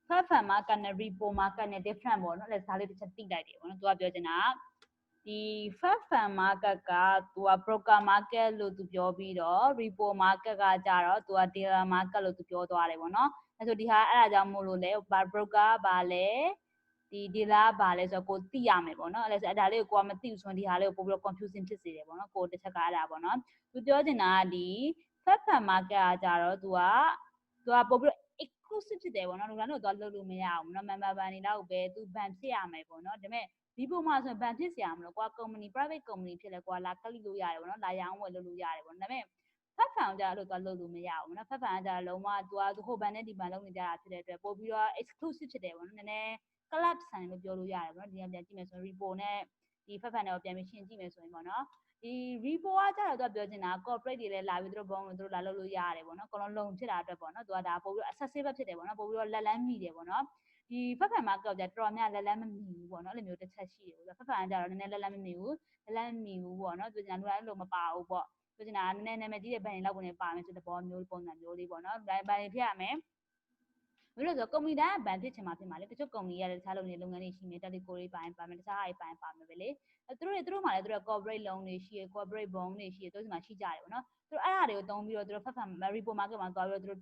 platform market နဲ့ repo market နဲ့ different ပေါ့နော်ဒါလေးတစ်ချက်သိလိုက်တယ်ပေါ့နော်သူကပြောချင်တာဒီ platform market ကသူက broker market လို့သူပြောပြီးတော့ repo market ကကြတော့သူက dealer market လို့သူပြောသွားတယ်ပေါ့နော်အဲဆိုဒီဟာအဲ့ဒါကြောင့်မို့လို့လေ broker ဘာလဲဒီ dealer ဘာလဲဆိုတော့ကိုသိရမယ်ပေါ့နော်အဲ့ဒါလေးကိုကိုကမသိဘူးဆိုရင်ဒီဟာလေးကိုပို့ပြီးတော့ confusing ဖြစ်စေတယ်ပေါ့နော်ကိုတစ်ချက်ကအဲ့ဒါပေါ့နော်သူပြောချင်တာကဒီ platform market ကကြတော့သူကပို့ပြီးတော့ exclusive ဖြစ်တယ်ပေါ့နော်လူတိုင်းတို့တော့လုပ်လို့မရဘူးเนาะ member ဘန်နေတော့ပဲသူဘန်ဖြစ်ရမယ်ပေါ့နော်ဒါပေမဲ့ဒီပုံမှာဆိုရင်ဘန်ဖြစ်เสียရမလို့ကွာ company private company ဖြစ်လဲကွာလာကလိလို့ရတယ်ပေါ့နော်လာရောင်းဝယ်လုပ်လို့ရတယ်ပေါ့နော်ဒါပေမဲ့ platform ကြတော့သူလုပ်လို့မရဘူးเนาะ platform ကြတော့လုံးဝသူဟိုဘန်နဲ့ဒီဘန်လုပ်နေကြတာဖြစ်တဲ့အတွက်ပို့ပြီးတော့ exclusive ဖြစ်တယ်ပေါ့နော်နည်းနည်း club ဆန်လို့ပြောလို့ရတယ်ပေါ့နော်ဒီကပြန်ကြည့်မယ်ဆိုရင် repo နဲ့ဒီ platform နဲ့ပြန်ပြီးရှင်းကြည့်မယ်ဆိုရင်ပေါ့နော်ဒီ repo ကကြတော့သူပြောချင်တာ corporate တွေလည်းလာပြီးသူတို့ဘုံလို့သူတို့လာလုပ်လို့ရတယ်ပေါ့နော်အကုန်လုံးလုံဖြစ်တာအတွက်ပေါ့နော်သူကဒါပို့ပြီးတော့ accessible ဖြစ်တယ်ပေါ့နော်ပို့ပြီးတော့လက်လန်းမိတယ်ပေါ့နော်ဒီ platform market ကတော်တော်များလက်လန်းမမိဘူးပေါ့နော်အဲ့လိုမျိုးတစ်ချက်ရှိတယ်ပေါ့ platform ကကြတော့နည်းနည်းလက်လန်းမမိဘူးပေါ့နော်သူကလူတိုင်းလို့မပါဘူးပေါ့သူကနည်းနည်းနာမည်ကြီးတဲ့ဘဏ်တွေလောက်ကနေပါမယ်ဆိုတဲ့ပုံစံမျိုးလေးပေါ့နော်ဘဏ်တွေဖြစ်ရမယ်ဘယ်လိုဆိုကုမ္ပဏီတိုင်းဘဏ်ဖြစ်ချင်မှာဖြစ်မှာလေတချို့ကုမ္ပဏီတွေကတခြားလုပ်နေတဲ့လုပ်ငန်းတွေရှိနေတယ်ကိုတွေပိုင်းပါမယ်တခြားဟာတွေပိုင်းပါမယ်ပဲလေသူတို့မှလည်းသူတို့ corporate loan တွေရှိရ corporate bond တွေရှိရသူတို့ဒီမှာရှိကြတယ်ပေါ့နော်သူတို့အဲ့အရာတွေကိုတုံးပြီးတော့သူတို့ platform repo market မှာသွားပြီးတော့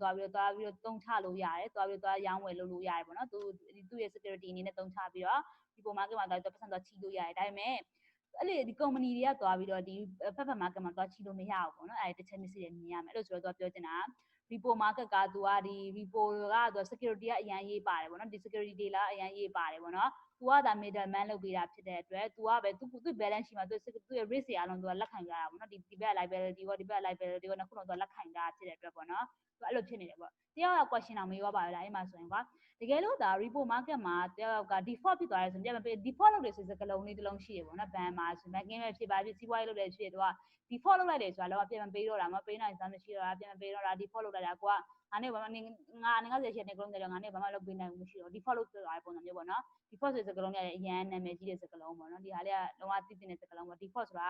တုံးချလို့ရတယ်သွားပြီးတော့ရောင်းဝယ်လုပ်လို့ရတယ်ပေါ့နော်သူရဲ့ security အနေနဲ့တုံးချပြီးတော့ repo market မှာသွားပြီးတော့ပတ်စံသွားချီလို့ရတယ်ဒါပေမဲ့အဲ့လေဒီ company တွေကသွားပြီးတော့ဒီ platform market မှာသွားချီလို့မရဘူးပေါ့နော်အဲ့တစ်ချက်မျိုးစီတယ်မြင်ရမယ်အဲ့လိုဆိုတော့သူကပြောချင်တာrepo market ကသူကဒီ repo ကသူ security ကအရင်ရေးပါတယ်ပေါ့နော်ဒီ security တွေလားအရင်ရေးပါတယ်ပေါ့နော်သူကဒါ middleman လုပ်ပေးတာဖြစ်တဲ့အတွက်သူကပဲသူ balance ရှိမှာသူရဲ့ risk တွေအားလုံးသူကလက်ခံကြတာပေါ့နော်ဒီဘက် liability ရောဒီဘက် liability ရောနှစ်ခုလုံးသူကလက်ခံကြတာဖြစ်တဲ့အတွက်ပေါ့နော်သူအဲ့လိုဖြစ်နေတယ်ပေါ့တယောက်က question အောင်မေးသွားပါလားအဲ့မှာဆိုရင်ကွာတကယ်လို့ဒါ repo market မှာတယောက်က default ဖြစ်သွားတယ်ဆိုရင်ပြန် default လုပ်တယ်ဆိုစကလုံးလေးတစ်လုံးရှိတယ်ပေါ့နော်ဘဏ်မှာဆို banking ပဲဖြစ်ပါဖြစ်စီးပွားရေးလုပ်တယ်ဖြစ်သူက default လုပ်လိုက်တယ်ဆိုတာတော့ပြန်မပေးတော့တာမပေးနိုင်စမ်းမရှိတော့တာပြန်မပေးတော့တာ default လုပ်လိုက်တာကိုကငါနဲ့ဘာမှငါ90ရှိတဲ့ကလုံးတွေတော့ငါနဲ့ဘာမှလုပ်ပေးနိုင်ဘူးမရှိတော့ default လုပ်သွားတဲ့ပုံစံမျိုးပေါ့နော် default ဆိုတဲ့စကားလုံးရဲ့အရန်နာမည်ကြီးတဲ့စကားလုံးပေါ့နော်ဒီဟာလေးကလုံးဝသိတဲ့စကားလုံးပေါ့ default ဆိုတာ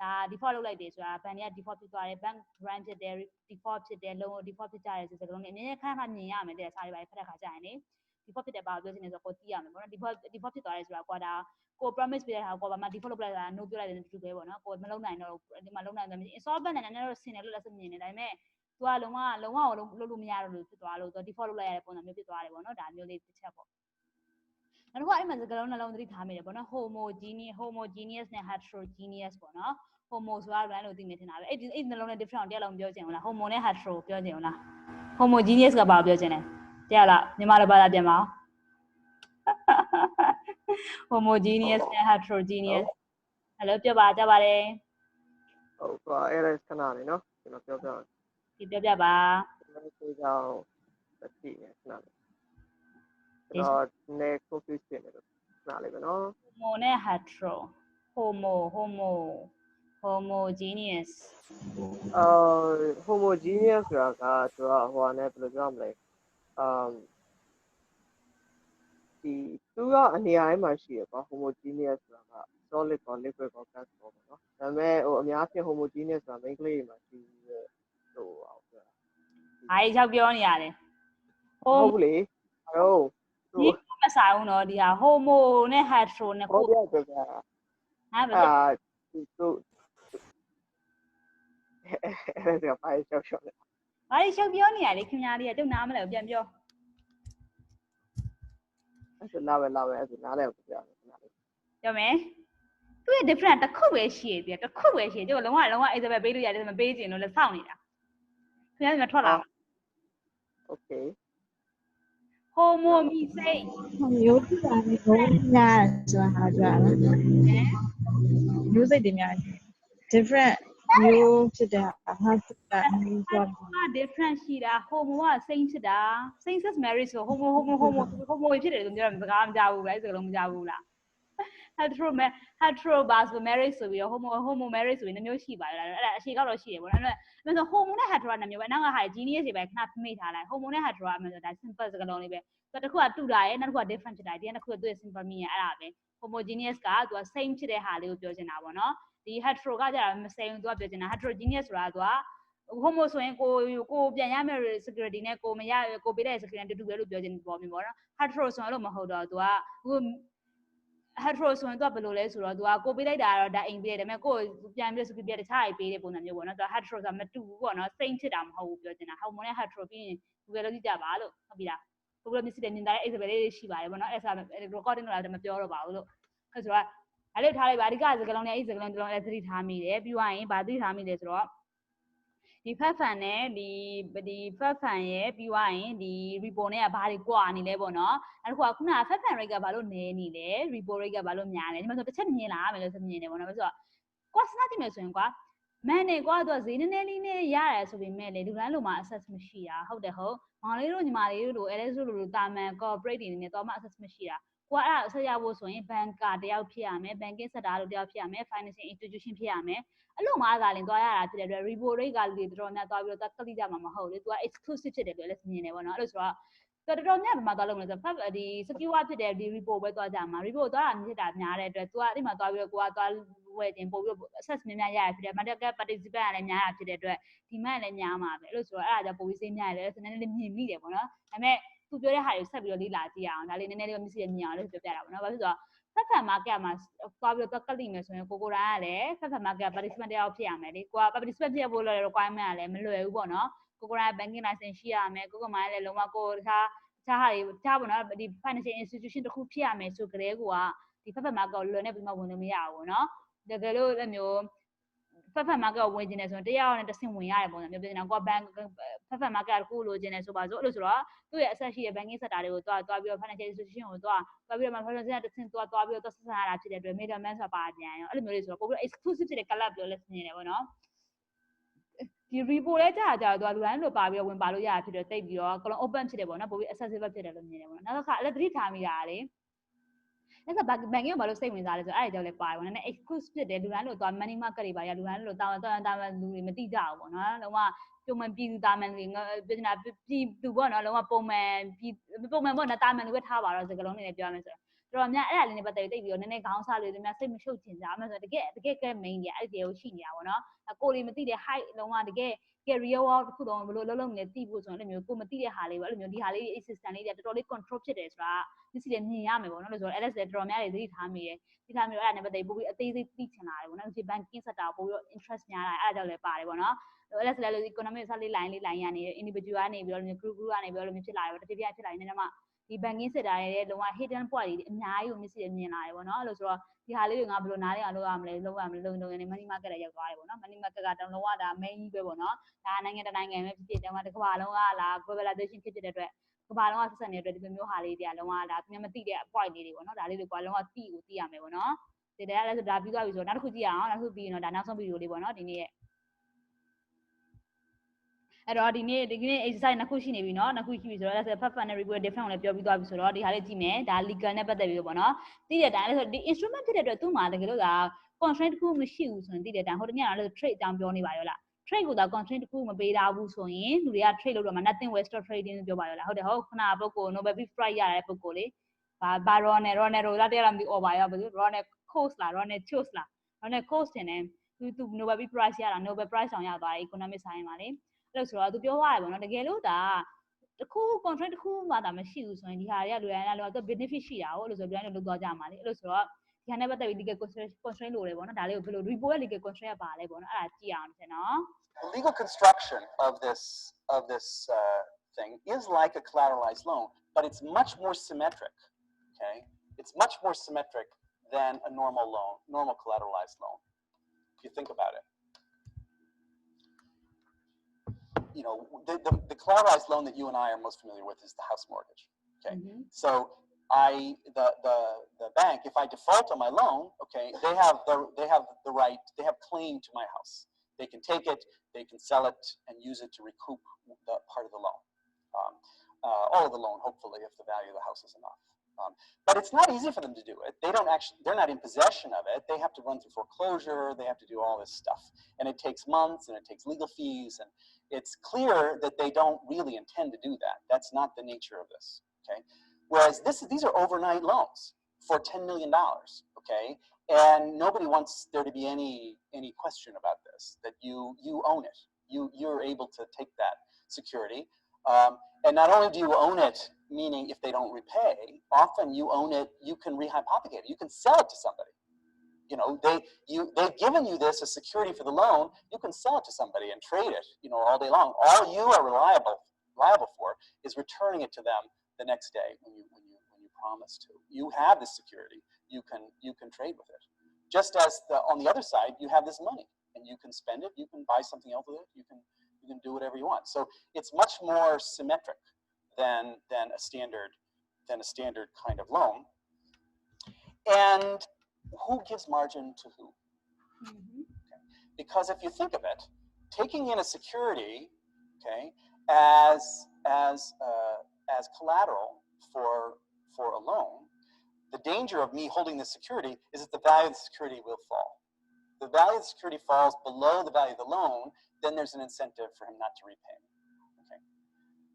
ဒါ default လုပ်လိုက်တယ်ဆိုတာဘဏ်တွေက default ဖြစ်သွားတယ် bank run ဖြစ်တယ် default ဖြစ်တယ် loan default ဖြစ်ကြတယ်ဆိုတဲ့စကားလုံးတွေအမြဲခဏမြင်ရမယ်တဲ့စာတွေပါဖတ်တဲ့ခါကျရင်လေ default ဖြစ်တယ်ပါပြောချင်တယ်ဆိုတော့ကိုသိရမယ်ပေါ့နော် default ဖြစ်သွားတယ်ဆိုတာကွာဒါကို promise ပေးတဲ့ဟာကိုဘာမှ default လုပ်လိုက်တာ no ပြောလိုက်တယ်တူတူပဲပေါ့နော်ကိုမလုံးနိုင်တော့ဒီမှာလုံးနိုင်တယ်မရှိ insolvent နဲ့နည်းနည်းတော့ဆင်တယ်လို့လည်းမြင်နေတယ်ဒါပေမဲ့သူကလုံးဝလုပ်လို့မရတော့လို့ဖြစ်သွားလို့သူ default လုပ်လိုက်ရတဲ့ပုံစံမျိုးဖြစ်သွားတယ်ပေါ့နော်ဒါမျိုးလေးတစ်ချက်ပေါ့နောက်တစ်ခုအဲ့မှာစကားလုံးနှလုံးသတိထားမိတယ်ပေါ့နော် homogeneous နဲ့ heterogeneous ပေါ့နော် homo ဆိုတာလည်းလို့သိနေထင်တာပဲအဲ့နှလုံးနဲ့ different တရားလုံးပြောချင်ဘူးလား homo နဲ့ hetero ပြောချင်ဘူးလား homogeneous ကဘာပြောချင်လဲတရားလားမြန်မာလိုဘာသာပြန်ပါဦး homogeneous နဲ့ heterogeneous အဲ့လိုပြောပါကြပါတယ်ဟုတ်ပါအဲ့ဒါခဏလေးနော်ကျွန်တော်ပြောပြမယ်ဒီပြောပြပါကျွန်တော်ပြောကြအောင်ကြည့်နေခဏလေးကျွန်တော်နေ confuse ဖြစ်နေလို့ခဏလေးပဲနော် homo နဲ့ hetero homogeneous homogeneous ဆိုတာကသူကဟိုနဲ့ဘယ်လိုပြောမလဲဒီသူကအနေအတိုင်းမှာရှိရပါ homogeneous ဆိုတာက solid ကော liquid ကော gas ကောပေါ့နော်ဒါပေမဲ့ဟိုအများဖြင့် homogeneous ဆိုတာ main ကလေးတွေမှာရှိတဲ့ဟိုအောင်ပြောတာအားရောက်ပြောနေရတယ်ဟုတ်ဘူးလေဟုတ် ဒီမဆိုင်ဘူးနော်ဒီဟာ homo နဲ့ hetero နဲ့ ဟော ကို ပြတော့က ဟာဘယ်သူအဲ့ဒါပါရှောက်ရှောက်လေ ဘာလို့ရှုပ်ပြောနေရလဲခင်ဗျားလေးကတုတ်နားမလဲပြန်ပြော အဲ့ဒါလာပဲအဲ့ဒါနားလဲပြပြပြောမယ်သူရဲ့ different တစ်ခုပဲရှိသေးတယ်တစ်ခုပဲရှိတယ်ကျုပ်လုံးဝ Isabel ပေးလို့ရတယ်မပေးချင်လို့လည်းစောင့်နေတာခင်ဗျားကထွက်လာ Okay homo မိစိတ် မျိုးဖြစ်တာနဲ့ဘုံညာဆိုတာဟာကြလားမျိုးစိတ်တွေများ different မျိုးဖြစ်တဲ့ဟာဆိုတာမျိုးဆို different ရှိတာ homo က same ဖြစ်တာ same sex marriage ဆို homo ဖြစ်တယ်လို့ပြောတယ်စကားမကြားဘူးလားစကားလုံးမကြားဘူးလား hetero ဘာဆို marriage ဆိုပြီးတော့ homo marriage ဆိုပြီးနှမျိုးရှိပါလားအဲ့ဒါအရှိကောက်တော့ရှိတယ်ပေါ့နော်အဲ့ဒါဆို homo နဲ့ hetero နှမျိုးပဲနောက်ကဟာ genius တွေပဲခဏမိထားလိုက် homo နဲ့ hetero အမှန်ဆိုဒါ simple စကားလုံးလေးပဲတစ်ခုကတူတာရယ်နောက်တစ်ခုက different ဖြစ်တာဒီကနှစ်ခုကသူ့ရဲ့ simple meaning အဲ့ဒါပဲ homogeneous ကသူက same ဖြစ်တဲ့ဟာလေးကိုပြောချင်တာပေါ့နော်ဒီ hetero ကကြတာမ same သူကပြောချင်တာ heterogeneous ဆိုတာသူက homo ဆိုရင်ကိုပြန်ရမယ့် security နဲ့ကိုမရကိုပေးတဲ့ security တူတူပဲလို့ပြောချင်ပေါ်မြင်ပေါ့နော် hetero ဆိုရင်လို့မဟုတ်တော့သူကhetero ဆိုရင်သူကဘယ်လိုလဲဆိုတော့သူကကိုပေးလိုက်တာတော့ဒါအိမ်ပေးတယ်ဒါပေမဲ့ကိုပြန်ပြီး security တခြားအိမ်ပေးတဲ့ပုံစံမျိုးပေါ့နော်သူက hetero ဆိုတာမတူဘူးပေါ့နော် same ဖြစ်တာမဟုတ်ဘူးပြောချင်တာ homo နဲ့ hetero ပြီးရင် Google လုပ်ကြည့်ကြပါလို့ဟုတ်ပြီလား Google မျက်စိနဲ့မြင်တာတဲ့ Isabel လေးရှိပါတယ်ပေါ့နော်အဲ့ဒါ recording တော့လည်းမပြောတော့ပါဘူးလို့အဲ့ဆိုတော့အဲ့လိုထားလိုက်ပါအဓိကစကားလုံးနဲ့အဲ့စကားလုံးတစ်လုံးလည်းသတိထားမိတယ်ပြီးသွားရင်ဗာသတိထားမိတယ်ဆိုတော့ဒီဖက်ဖန်နဲ့ဒီဖက်ဖန်ရဲ့ပြီးသွားရင်ဒီ repo နဲ့ကဘာတွေကွာနေလဲပေါ့နော်အဲ့ဒါကခုနကဖက်ဖန် rate ကဘာလို့နည်းနေလဲ repo rate ကဘာလို့များလဲဒီမှာဆိုတစ်ချက်မြင်လာမယ်လို့ဆိုမြင်တယ်ပေါ့နော်ဆိုတော့ကွာစနာကြည့်မယ်ဆိုရင်ကွာမန်နေကွာသူကဈေးနည်းနည်းလေးနဲ့ရတယ်ဆိုပေမဲ့လေလူတိုင်းလိုမှ access မရှိတာဟုတ်တယ်ဟုတ်မောင်လေးတို့ညီမလေးတို့လို LS တို့လိုတာမန် corporate တွေနေတော့မှ access မရှိတာကိုကအဲ့ဒါဆက်ရဖို့ဆိုရင် banker တယောက်ဖြစ်ရမယ် banking sector တို့တယောက်ဖြစ်ရမယ် financial institution ဖြစ်ရမယ်အဲ့လိုမှသာလင်သွားရတာဖြစ်တဲ့အတွက် repo rate ကလူတွေတော်တော်များသွားပြီးတော့ကလိကြမှာမဟုတ်လေသူက exclusive ဖြစ်တယ်လို့လည်းမြင်တယ်ပေါ့နော်အဲ့လိုဆိုတော့တော်တော်များများသွားလို့မလဲဆိုတော့ဒီ secure ဖြစ်တဲ့ဒီ repo ပဲသွားကြမှာ repo သွားတာမြစ်တာများတဲ့အတွက်သူကအဲ့မှာသွားပြီးတော့ကိုကသွားဝယ်တင်ပို့ပြီးတော့ access များများရရဖြစ်တယ် market participant ကလည်းများတာဖြစ်တဲ့အတွက်ဒီမှလည်းများမှာပဲအဲ့လိုဆိုတော့အဲ့ဒါကြောင့်ပိုပြီးစိတ်များတယ်ဆိုတော့နည်းနည်းလေးမြင်မိတယ်ပေါ့နော်ဒါပေမဲ့သူပြောတဲ့ဟာတွေကိုဆက်ပြီးတော့လေ့လာကြည့်အောင်ဒါလေးနည်းနည်းလေးမျက်စိနဲ့မြင်အောင်လို့ပြောပြတာပေါ့နော်ဘာဖြစ်လို့ဆိုတော့ဖက်ဖန် market မှာသွားပြီးတော့ကလိမယ်ဆိုရင်ကိုတိုင်းကလည်းဖက်ဖန် market participant တယောက်ဖြစ်ရမယ်လေကိုက participant ဖြစ်ဖို့လည်း requirement ကလည်းမလွယ်ဘူးပေါ့နော်ကိုတိုင်း banking license ရှိရမယ်ကိုမိုင်းလည်းလုံးဝကိုတခြားဟာတွေတခြားပေါ့နော်ဒီ financial institution တစ်ခုဖြစ်ရမယ်ဆိုကြတဲ့ကိုကဒီဖက်ဖန် market ကိုလွယ်နေပြီးမှဝင်လို့မရဘူးပေါ့နော်တကယ်လို့လည်းမျိုးဖက်ဖန် market ကိုဝင်ကျင်တယ်ဆိုရင်တယောက်နဲ့တစ်ဆင့်ဝင်ရတယ်ပေါ့နော်ပြောနေတာကိုက bank ဖက်ဖန် market တစ်ခုလိုချင်တယ်ဆိုပါစို့အဲ့လိုဆိုတော့သူ့ရဲ့ asset ရှိတဲ့ banking sector တွေကိုသွားပြီးတော့ financial institution ကိုသွားပြီးတော့ financial တစ်ဆင့်သွားပြီးတော့ဆက်ဆံရတာဖြစ်တဲ့အတွက် middleman ဆိုတာပါပြန်ရောအဲ့လိုမျိုးလေးဆိုတော့ပို့ပြီး exclusive ဖြစ်တဲ့ club ပြောလဲမြင်တယ်ပေါ့နော်ဒီ repo လဲကြာသူကလူတိုင်းလိုပါပြီးတော့ဝင်ပါလို့ရတာဖြစ်တော့တိတ်ပြီးတော့ကလုံး open ဖြစ်တယ်ပေါ့နော်ပို့ပြီး accessible ဖြစ်တယ်လို့မြင်တယ်ပေါ့နော်နောက်တစ်ခါအဲ့ဒါသတိထားမိတာလေအဲ့ဒါဘန်ကင်းကိုဘာလို့စိတ်ဝင်စားလဲဆိုတော့အဲ့ဒါကြောင့်လည်းပါတယ်ပေါ့နော်နည်းနည်း exclusive ဖြစ်တယ်လူတိုင်းလိုသွား money market တွေပါရလူတိုင်းလိုတာဝန်လူတွေမသိကြဘူးပေါ့နော်လုံးဝပုံမှန်ပြည်သူတာမန်တွေပြည်သူပေါ့နော်လုံးဝပုံမှန်ပေါ့နော်တာမန်တွေပဲထားပါတော့စကလုံးနေနဲ့ပြောရမယ်ဆိုတော့တော်များအဲ့ဒါလေးနဲ့ပတ်သက်ပြီးတိတ်ပြီးတော့နည်းနည်းခေါင်းစားလို့သူများစိတ်မရှုပ်ချင်ကြအောင်ဆိုတော့တကယ်က main ကြီးအဲ့ဒီကိုရှိနေတာပေါ့နော်ကိုယ်တွေမသိတဲ့ height လုံးဝတကယ် career world တစ်ခုလုံးဘယ်လိုလုပ်နေလဲသိဖို့ဆိုရင်အဲ့လိုမျိုးကိုမသိတဲ့ဟာလေးပေါ့အဲ့လိုမျိုးဒီဟာလေး assistant လေးတွေတော်တော်လေး control ဖြစ်တယ်ဆိုတာမျက်စိနဲ့မြင်ရမယ်ပေါ့နော်လို့ဆိုတော့ LS တော်တော်များတွေသတိထားမိတယ်ဒီထားမျိုးအဲ့ဒါနဲ့ပတ်သက်ပြီးပို့ပြီးအသေးစိတ်သိချင်လာတယ်ပေါ့နော်ဒီ banking sector ပို့ပြီးတော့ interest များလာအဲ့ဒါကြောင့်လည်းပါတယ်ပေါ့နော် LS လည်းလို့ economic ဆက်လေးလိုင်းရနေ individual ကနေပြီးတော့ group ကနေပြီးတော့လိုမျိုးဖြစ်လာတယ်ပေါ့တဖြည်းဖြည်းဖြစ်လာနေတယ်မှဒီ banking sector ရဲ့လုံးဝ hidden point တွေအများကြီးကိုမျက်စိနဲ့မြင်လာတယ်ပေါ့နော်အဲ့လိုဆိုတော့ဒီဟာလေးတွေငါဘယ်လိုနားလည်အောင်လုပ်ရမလဲလုပ်ရမလဲလုံနေ money market လည်းရောက်သွားတယ်ပေါ့နော် money market ကတော့လုံးဝဒါ main ကြီးပဲပေါ့နော်ဒါနိုင်ငံတစ်နိုင်ငံပဲဖြစ်ဖြစ်တယ်မှာတစ်ကမ္ဘာလုံးကလာ globalization ဖြစ်တဲ့အတွက်ကမ္ဘာလုံးကဆက်ဆံနေတဲ့အတွက်ဒီလိုမျိုးဟာလေးတွေကလုံးဝဒါသူများမသိတဲ့ point လေးတွေပေါ့နော်ဒါလေးတွေကလုံးဝသိရမယ်ပေါ့နော်ဒီတရားလည်းဆိုဒါပြီးသွားပြီဆိုတော့နောက်တစ်ခုကြည့်အောင်နောက်တစ်ခုပြီးရင်တော့ဒါနောက်ဆုံးဗီဒီယိုလေးပေါ့နော်ဒီနေ့ရဲ့အဲ့တော့ဒီနေ့ exercise နှစ်ခုရှိနေပြီเนาะနှစ်ခုရှိပြီဆိုတော့အဲ့ဒါဆို fat fun နဲ့ report different ကိုလည်းပြောပြီးသွားပြီဆိုတော့ဒီဟာလေးကြည့်မယ်ဒါ legal နဲ့ပတ်သက်ပြီးတော့ပေါ့နော်သိတဲ့အတိုင်းအဲ့ဆိုဒီ instrument ဖြစ်တဲ့အတွက်သူ့မှာတကယ်လို့ဒါ constraint တစ်ခုမရှိဘူးဆိုရင်သိတဲ့အတိုင်းဟိုတနေ့ကလည်း trade အကြောင်းပြောနေပါရောလား trade ကိုဒါ constraint တစ်ခုမပေးထားဘူးဆိုရင်လူတွေက trade လုပ်တော့မှ nothing west trading ပြောပါရောလားဟုတ်တယ်ဟုတ်ခုနကပုဂ္ဂိုလ် Nobel Peace Prize ရတဲ့ပုဂ္ဂိုလ်လေဘာ Ronald လာတရားမသိ over ရောဘာလို့ Ronald Coase လား Ronald Chose လား Ronald Coase တင်တယ်သူ Nobel Peace Prize ရတာ Nobel Prize ဆောင်ရသွားတယ် economic science မှာလေအဲ့လိုဆိုတော့သူပြောသွားတယ်ပေါ့နော်တကယ်လို့ဒါ တခု constraint တစ်ခုမှသာမရှိဘူးဆိုရင်ဒီဟာတွေကလူတိုင်းလောက benefit ရှိတာဟုတ်လို့ဆိုလူတိုင်းလုပ်သွားကြမှာလေအဲ့လိုဆိုတော့ဒီဟာနဲ့ပတ်သက်ပြီး legal constraint လိုတယ်ပေါ့နော်ဒါလေးကိုဘယ်လို repo ရဲ့ legal constraint ကပါလဲပေါ့နော်အဲ့ဒါကြည့်အောင်ရှင်နော် The legal construction of this thing is like a collateralized loan, but it's much more symmetric. Okay, it's much more symmetric than a normal loan, normal collateralized loan. If you think about it, you know, the collateralized loan that you and I are most familiar with is the house mortgage. Okay, so the bank, if I default on my loan, okay, they have the right, they have claim to my house. They can take it, they can sell it, and use it to recoup the part of the loan, all of the loan, hopefully, if the value of the house is enough. But it's not easy for them to do it. They're not in possession of it. They have to run through foreclosure. They have to do all this stuff, and it takes months, and it takes legal fees, and it's clear that they don't really intend to do that. That's not the nature of this. Okay, whereas these are overnight loans for $10 million. Okay. And nobody wants there to be any question about this, that you own it. You're able to take that security. And not only do you own it, meaning if they don't repay, often you own it, you can rehypothecate it. You can sell it to somebody. You know, they've given you this as security for the loan, you can sell it to somebody and trade it, you know, all day long. All you are liable for is returning it to them the next day when you promise to. You have this security. You can trade with it. Just as on the other side, you have this money and you can spend it, you can buy something else with it, you can do whatever you want. So it's much more symmetric than a standard kind of loan. And who gives margin to who? Okay. Because if you think of it, taking in a security, okay, as collateral for a loan, the danger of me holding this security is that the value of the security will fall. The value of the security falls below the value of the loan, then there's an incentive for him not to repay me. Okay.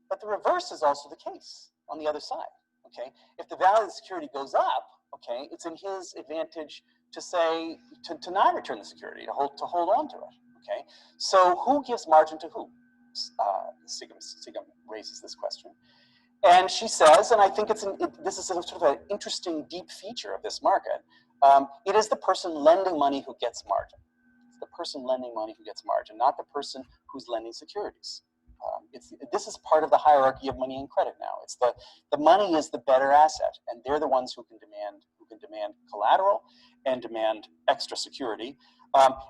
But the reverse is also the case on the other side. Okay. If the value of the security goes up, okay, it's in his advantage to say to not return the security, to hold on to it. Okay. So who gives margin to who? Sigam raises this question. And she says, and I think this is sort of an interesting deep feature of this market, it is the person lending money who gets margin. It's the person lending money who gets margin, not the person who's lending securities. This is part of the hierarchy of money and credit now. It's the money is the better asset, and they're the ones who can demand collateral and demand extra security.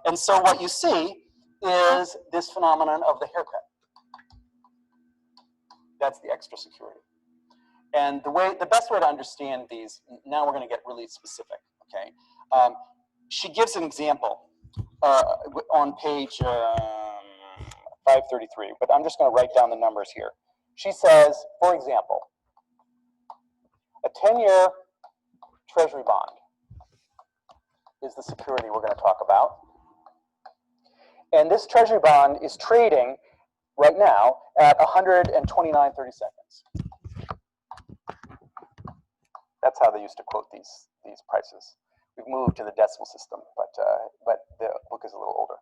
And so what you see is this phenomenon of the haircut. That's the extra security. And the best way to understand these, now we're going to get really specific, okay? She gives an example on page 533, but I'm just going to write down the numbers here. She says, for example, a 10-year treasury bond is the security we're going to talk about. And this treasury bond is trading right now at 129.30 seconds. That's how they used to quote these prices. We've moved to the decimal system, but the book is a little older.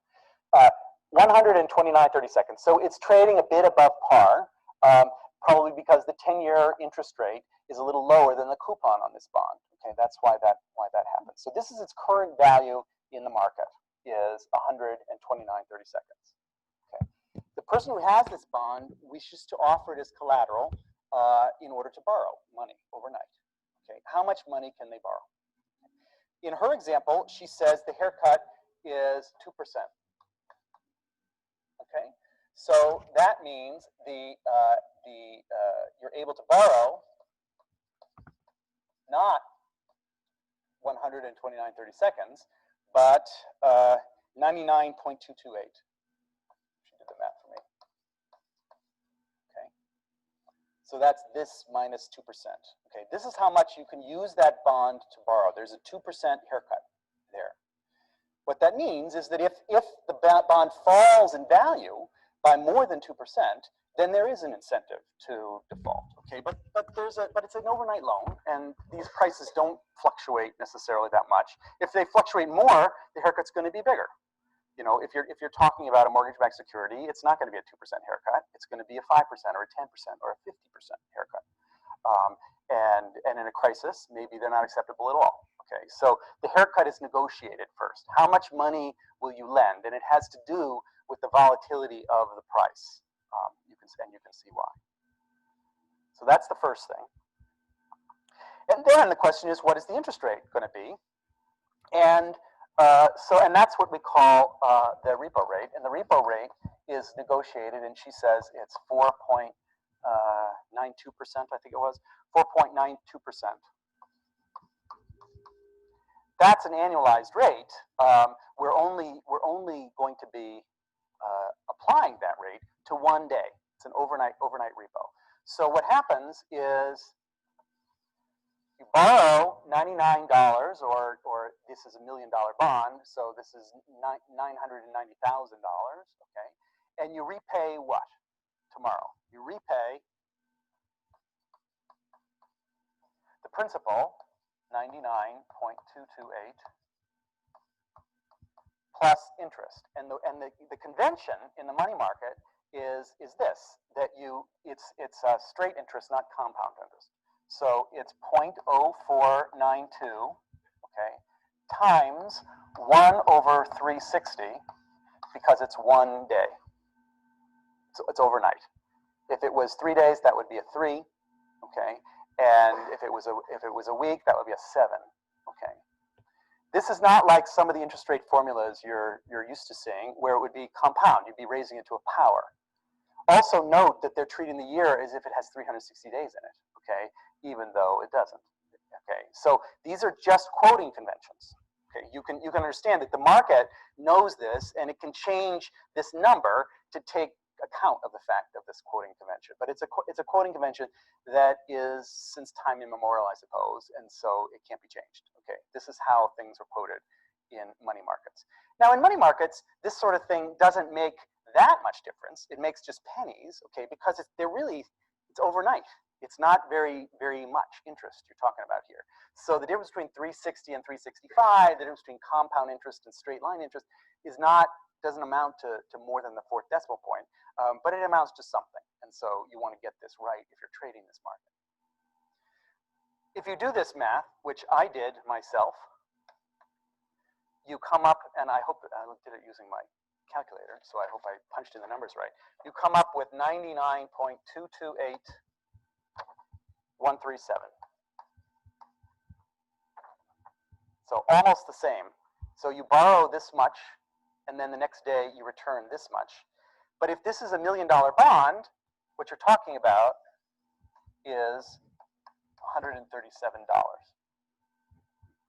129.30 seconds. So it's trading a bit above par, probably because the 10-year interest rate is a little lower than the coupon on this bond. Okay, that's why that happens. So this is its current value in the market, is 129.30 seconds. Okay, the person who has this bond wishes to offer it as collateral in order to borrow money overnight. Okay, how much money can they borrow? In her example, she says the haircut is 2%. Okay, so that means you're able to borrow not 129.30 seconds, but 99.228. She did the math for me. Okay, so that's this minus 2%. Okay, this is how much you can use that bond to borrow. There's a 2% haircut there. What that means is that if the bond falls in value by more than 2%, then there is an incentive to default. Okay, but it's an overnight loan, and these prices don't fluctuate necessarily that much. If they fluctuate more, the haircut's going to be bigger. You know, if you're talking about a mortgage-backed security, it's not going to be a 2% haircut. It's going to be a 5% or a 10% or a 50% haircut. And in a crisis, maybe they're not acceptable at all. Okay, so the haircut is negotiated first. How much money will you lend? And it has to do with the volatility of the price. You can see why. So that's the first thing. And then the question is, what is the interest rate going to be? And and that's what we call the repo rate. And the repo rate is negotiated, and she says it's 4.92%, I think it was, 4.92%. That's an annualized rate. We're only going to be applying that rate to one day. It's an overnight repo. So what happens is you borrow $99, or this is $1 million bond, so this is $990,000, okay? And you repay what tomorrow? You repay the principal, 99.228, plus interest. And the convention in the money market is this, that it's straight interest, not compound interest. So it's 0.0492, okay, times 1/360, because it's one day. So it's overnight. If it was 3 days, that would be a 3, okay, and if it was a week, that would be a 7, okay. This is not like some of the interest rate formulas you're used to seeing, where it would be compound. You'd be raising it to a power. Also note that they're treating the year as if it has 360 days in it, okay, even though it doesn't. Okay, so these are just quoting conventions. Okay, you can understand that the market knows this, and it can change this number to take account of the fact of this quoting convention. But it's a quoting convention that is since time immemorial, I suppose, and so it can't be changed. Okay, this is how things are quoted in money markets. Now, in money markets, this sort of thing doesn't make that much difference. It makes just pennies, okay, because it's overnight. It's not very much interest you're talking about here. So the difference between 360 and 365, the difference between compound interest and straight line interest doesn't amount to more than the 4th decimal point, but it amounts to something. And so you want to get this right if you're trading this market. If you do this math, which I did myself, you come up, and I hope I did it using my calculator, so I hope I punched in the numbers right. You come up with 99.228137. So almost the same. So you borrow this much, and then the next day you return this much. But if this is $1 million bond, what you're talking about is $137.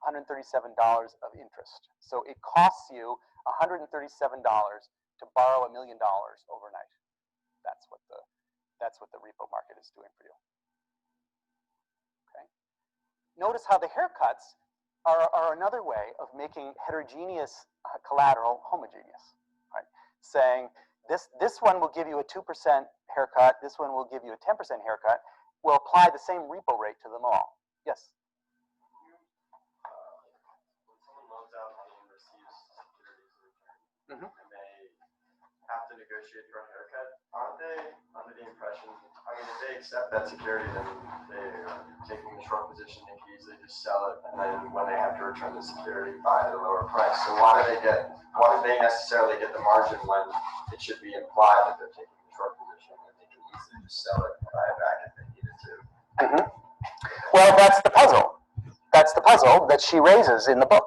$137 of interest. So it costs you $137 to borrow $1 million overnight. That's what the repo market is doing for you. Okay. Notice how the haircuts are another way of making heterogeneous collateral homogeneous. Right? Saying this one will give you a 2% haircut. This one will give you a 10% haircut. We'll apply the same repo rate to them all. Yes. Mm-hmm. And they have to negotiate for a haircut. Aren't they under the impression, I mean, if they accept that security, then they're taking the short position, they can easily just sell it, and then when they have to return the security, buy at a lower price. So why do they necessarily get the margin when it should be implied that they're taking the short position, and they can easily just sell it and buy it back if they needed to? Mm-hmm. Well, that's the puzzle. That's the puzzle that she raises in the book.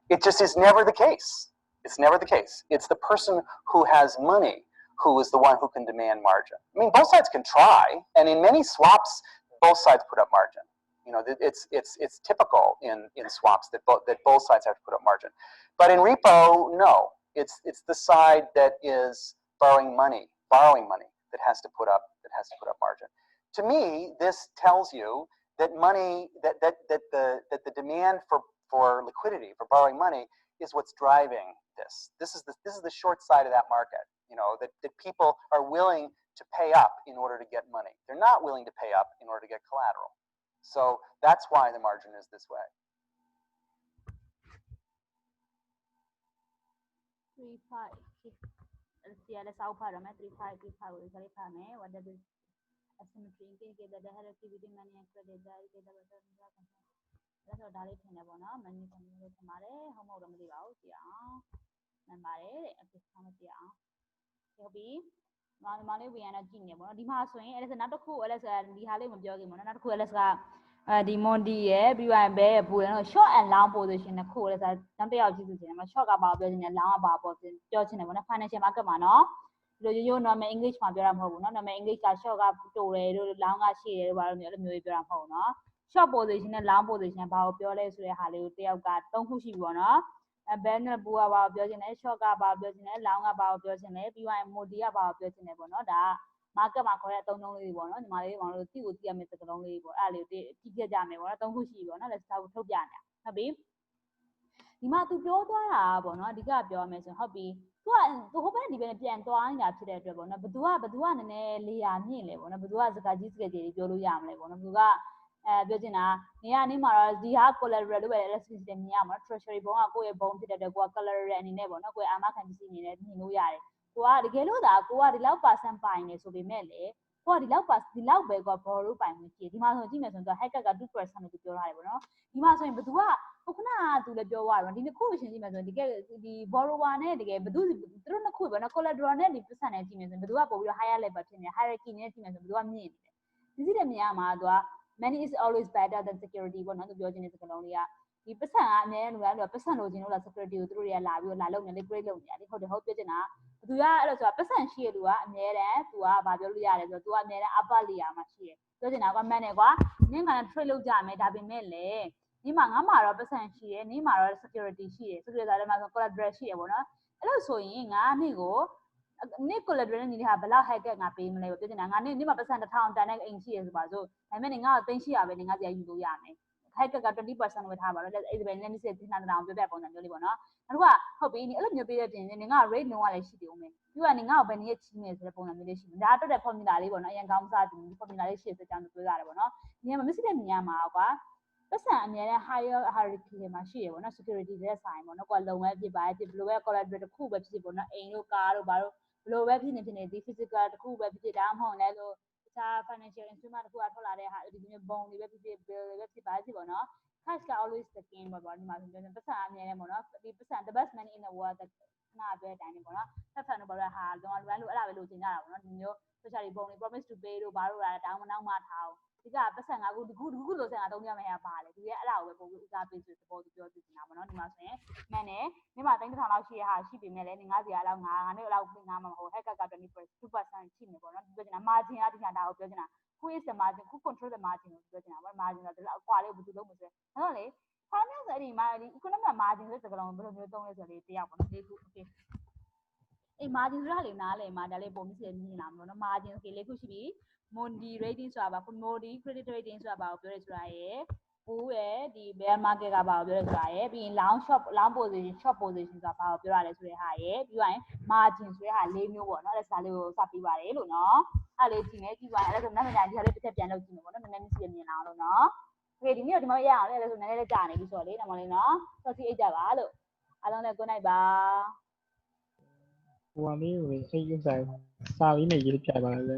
It just is never the case. It's never the case. It's the person who has money who is the one who can demand margin. I mean, both sides can try, and in many swaps, both sides put up margin. You know, it's typical in swaps that both sides have to put up margin. But in repo, no. It's the side that is borrowing money that has to put up margin. To me, this tells you that the demand for liquidity, for borrowing money, is what's driving this. This is the short side of that market. You know, that people are willing to pay up in order to get money. They're not willing to pay up in order to get collateral. So that's why the margin is this way. 35 let's out part of 35 will say what does this asymmetry in the activity many credit that is the that's what I think about now many community tomorrow home of the out yeah and by it be Mali we are not genius di ma so yinအဲ့ဒါနောက်တစ်ခုအဲ့ဒါဒီဟာလေးမပြောခင်ပေါ့နော်နောက်တစ်ခုအဲ့ဒါဒီ Monty ရဲ့ပြီးရင်ဘဲပူတယ်နော် short and long position တစ်ခုအဲ့ဒါနောက်တစ်ယောက်ကြည့်စီချင်တယ်မ short ကဘာပြောချင်တယ် long ကဘာပြောချင်တယ်ပေါ့နော် financial market မှာနော်ဒီလိုရိုး normal English မှာပြောတာမဟုတ်ဘူးနော် normal English က short ကတိုတယ်တို့ long ကရှည်တယ်တို့ဘာလို့မျိုးအဲ့လိုမျိုးပြောတာမဟုတ်ဘူးနော် short position နဲ့ long position ဘာကိုပြောလဲဆိုတဲ့ဟာလေးကိုတယောက်က3ခုရှိပြီပေါ့နော်ဘဲနဲ့ဘူကဘာကိုပြောချင်လဲ short ကဘာကိုပြောချင်လဲ long ကဘာကိုပြောချင်လဲပြီးရင် Monty ကဘာကိုပြောချင်လဲပေါ့နော်ဒါ market မှာခေါ်တဲ့အသုံးနှုန်းလေးတွေပေါ့နော်ညီမလေးတို့တိကိုသိရမယ့်စကားလုံးလေးပေါ့အဲ့ဒါလေးကိုကြည့်ကြမယ်ပေါ့နော်3ခုရှိပြီပေါ့နော်လက်စားကိုထုတ်ပြနေတာဟုတ်ပြီဒီမှာသူပြောသွားတာပေါ့နော်အဓိကပြောရမယ်ဆိုရင်ဟုတ်ပြီသူဟိုဘက်ဒီဘက်ပြန်သွားနေတာဖြစ်တဲ့အတွက်ပေါ့နော်ဘသူကနည်းနည်းလေယာမြင့်လေပေါ့နော်ဘသူကစကားကြီးစကားကြီးပြောလို့ရမလဲပေါ့နော်ဘသူကပြောချင်တာနေမှာတော့ဒီဟာ collateral လို့ပဲ electricity မြင်ရမှာ treasury ဘုံကကိုယ့်ရဲ့ဘုံဖြစ်တဲ့အတွက်ကိုက collateral အနေနဲ့ပေါ့နော်ကိုယ့်အာမခံပစ္စည်းအနေနဲ့မြင်လို့ရတယ်ကိုကတကယ်လို့ဒါကိုကဒီလောက် percent ပိုင်နေဆိုပေမဲ့လေကိုကဒီလောက်ပဲကိုက borrow ပိုင်မှုရှိတယ်ဒီမှာဆိုကြည့်မယ်ဆိုရင်သူ hacker က 2% လို့ပြောထားတယ်ပေါ့နော်ဒီမှာဆိုရင်ဘသူကခုနကသူလည်းပြောသွားတယ်ဒီနှစ်ခုရှင်ကြည့်မယ်ဆိုရင်ဒီ borrower နဲ့တကယ်ဘသူတို့နှစ်ခုပေါ့နော် collateral နဲ့ဒီ percent နဲ့ကြည့်မယ်ဆိုရင်ဘသူကပို့ပြီးတော့ higher level ဖြစ်နေ hierarchy နဲ့ကြည့်မယ်ဆိုရင်ဘသူကမြင့်နေတယ်ဒီမြင်ရမှာသူက money is always better than security ပေါ့နော်သူပြောချင်တဲ့စကားလုံးလေးကဒီပတ်စံကအများကြီးလူကပတ်စံလိုချင်လို့လား security ကိုသူတို့တွေကလာပြီးတော့လာလုပ်နေ liquidate လုပ်နေတာလေဟုတ်တယ်ဟုတ်ပြောချင်တာသူကအဲ့လိုဆိုတာပတ်စံရှိရလူကအများတန်းသူကဘာပြောလို့ရတယ်ဆိုတော့သူကအများတန်း upper layer မှာရှိတယ်ပြောချင်တာကမှန်တယ်ကွာနင်းကလည်း trade လုပ်ကြမယ်ဒါပေမဲ့လေဒီမှာငါမှာတော့ပတ်စံရှိတယ်နင်းမှာတော့ security ရှိတယ် security ဆိုတော့မှာ collateral ရှိတယ်ပေါ့နော်အဲ့လိုဆိုရင်ငါနေ့ကိုနေ့ collateral နဲ့ညီတဲ့ဟာဘယ်လောက် hacker ငါပေးမလဲပြောချင်တာငါနေ့မှာပတ်စံ1000တန်တဲ့အိမ်ရှိရဆိုပါစို့ဒါပေမဲ့ငါ့ကို300ပဲငါစီကယူလို့ရမယ်hacker က 20% ဝယ်ထားပါတော့အဲ့ဒီပဲလည်းမစစ်တင်တာတောင်ပြောပြပုံစံမျိုးလေးပေါ့နော်နောက်တစ်ခုကဟုတ်ပြီအဲ့လိုမျိုးပေးတဲ့ပြင်နေငါ rate လုံးဝလည်းရှိတယ်ဦးမယ်ပြီးတော့နေငါ့ကိုဘယ်နည်းချီးမယ်ဆိုတဲ့ပုံစံမျိုးလေးရှိတယ်ဒါအတွက်တဲ့ formula လေးပေါ့နော်အရင်ကောင်းစားတယ် formula လေးရှိတဲ့ကြောင်းပြောရတယ်ပေါ့နော်ဒီမှာမစစ်တဲ့မြင်ရမှာကွာပတ်စံအများနဲ့ higher hierarchy တွေမှာရှိရပေါ့နော် security တဲ့ဆိုင်ပေါ့နော်ကွာလုံဝဲဖြစ်ပါဖြစ်ဘယ်လိုပဲ collateral တစ်ခုပဲဖြစ်ပေါ့နော်အိမ်တို့ကားတို့ဘာလို့ဘယ်လိုပဲဖြစ်နေဒီ physical တစ်ခုပဲဖြစ်ဒါမှမဟုတ်လဲလို့တခြား financial instrument တစ်ခုကထွက်လာတဲ့ဟာဒီမျိုးဘုံတွေပဲဖြစ် bill တွေပဲဖြစ်ပါဖြစ်ပေါ့နော် cash က always the king ပေါ့ဒီမှာဆိုရင်ပတ်စံအများနဲ့ပေါ့နော်ဒီပတ်စံ the best money in the world ခဏပြောတဲ့အတိုင်းပေါ့နော်ဆက်ဖန်တို့ဘာလို့ဟာတော့လွမ်းလို့အဲ့ဒါပဲလိုချင်ကြတာပေါ့နော်ဒီမျိုး especially ဘုံတွေ promise to pay တို့ဘာလို့လာတောင်းမနောက်မှထားအောင်ဒီကပတ်စံငါခုဒီခုလိုစံငါသုံးပြမယ်ဟာပါလေဒီရဲ့အဲ့ဒါကိုပဲပုံပြီးဦးစားပေးဆိုသဘောတူပြောပြနေတာပေါ့နော်ဒီမှာဆိုရင်မှန်တယ်ဒီမှာ3000လောက်ရှိရဟာရှိပေမဲ့လည်းငါးစီအလောက်ငါနဲ့အလောက်ငါမှမဟုတ် hacker က 2% ရှိနေပေါ့နော်ပြောချင်တာ margin ကဒီဟာဒါကိုပြောချင်တာ who is the margin who control the margin ကိုပြောချင်တာပေါ့ margin ဆိုတော့အကွာလေးကိုဘယ်သူလုပ်မလဲဆိုတော့လေခါမျိုးဆိုအဲ့ဒီ economic margin ဆိုတဲ့စကားလုံးဘယ်လိုမျိုးသုံးလဲဆိုတော့လေတယောက်ပေါ့နော်လေးခု okay အေး margin ဆိုတာလေနားလေမှာဒါလေးပုံမြင်မြင်လာမှာနော် margin okay လေးခုရှိပြီ Monty rating ဆိုတာပါ Monty credit rating ဆိုတာပါကိုပြောရဲဆိုတာရယ်ဘူးရယ်ဒီ bear market ကပါကိုပြောရဲဆိုတာရယ်ပြီးရင် long position short position ဆိုတာပါကိုပြောရတယ်ဆိုတဲ့ဟာရယ်ပြီးရင် margin ဆိုတဲ့ဟာ၄မျိုးပေါ့နော်အဲ့ဒါလေးကိုစပြီးပါတယ်လို့နော်အဲ့လေးကြည့်မယ်ကြည့်ပါအဲ့ဒါဆိုနောက်မှဒီဟာလေးတစ်ချက်ပြန်လုပ်ကြည့်မယ်ပေါ့နော်နည်းနည်းမြင်လာအောင်လို့နော် okay ဒီနေ့တော့ဒီမှာရအောင်လေအဲ့ဒါဆိုနည်းနည်းလေးကြာနေပြီဆိုတော့လေနောက်မှလေးနော်ဆော့စီအိတ်ကြပါလို့အားလုံးလည်း good night ပါ ဟိုကလေးကိုစိတ်ဥစ္စာစာရင်းနဲ့ရေးပြပါလေ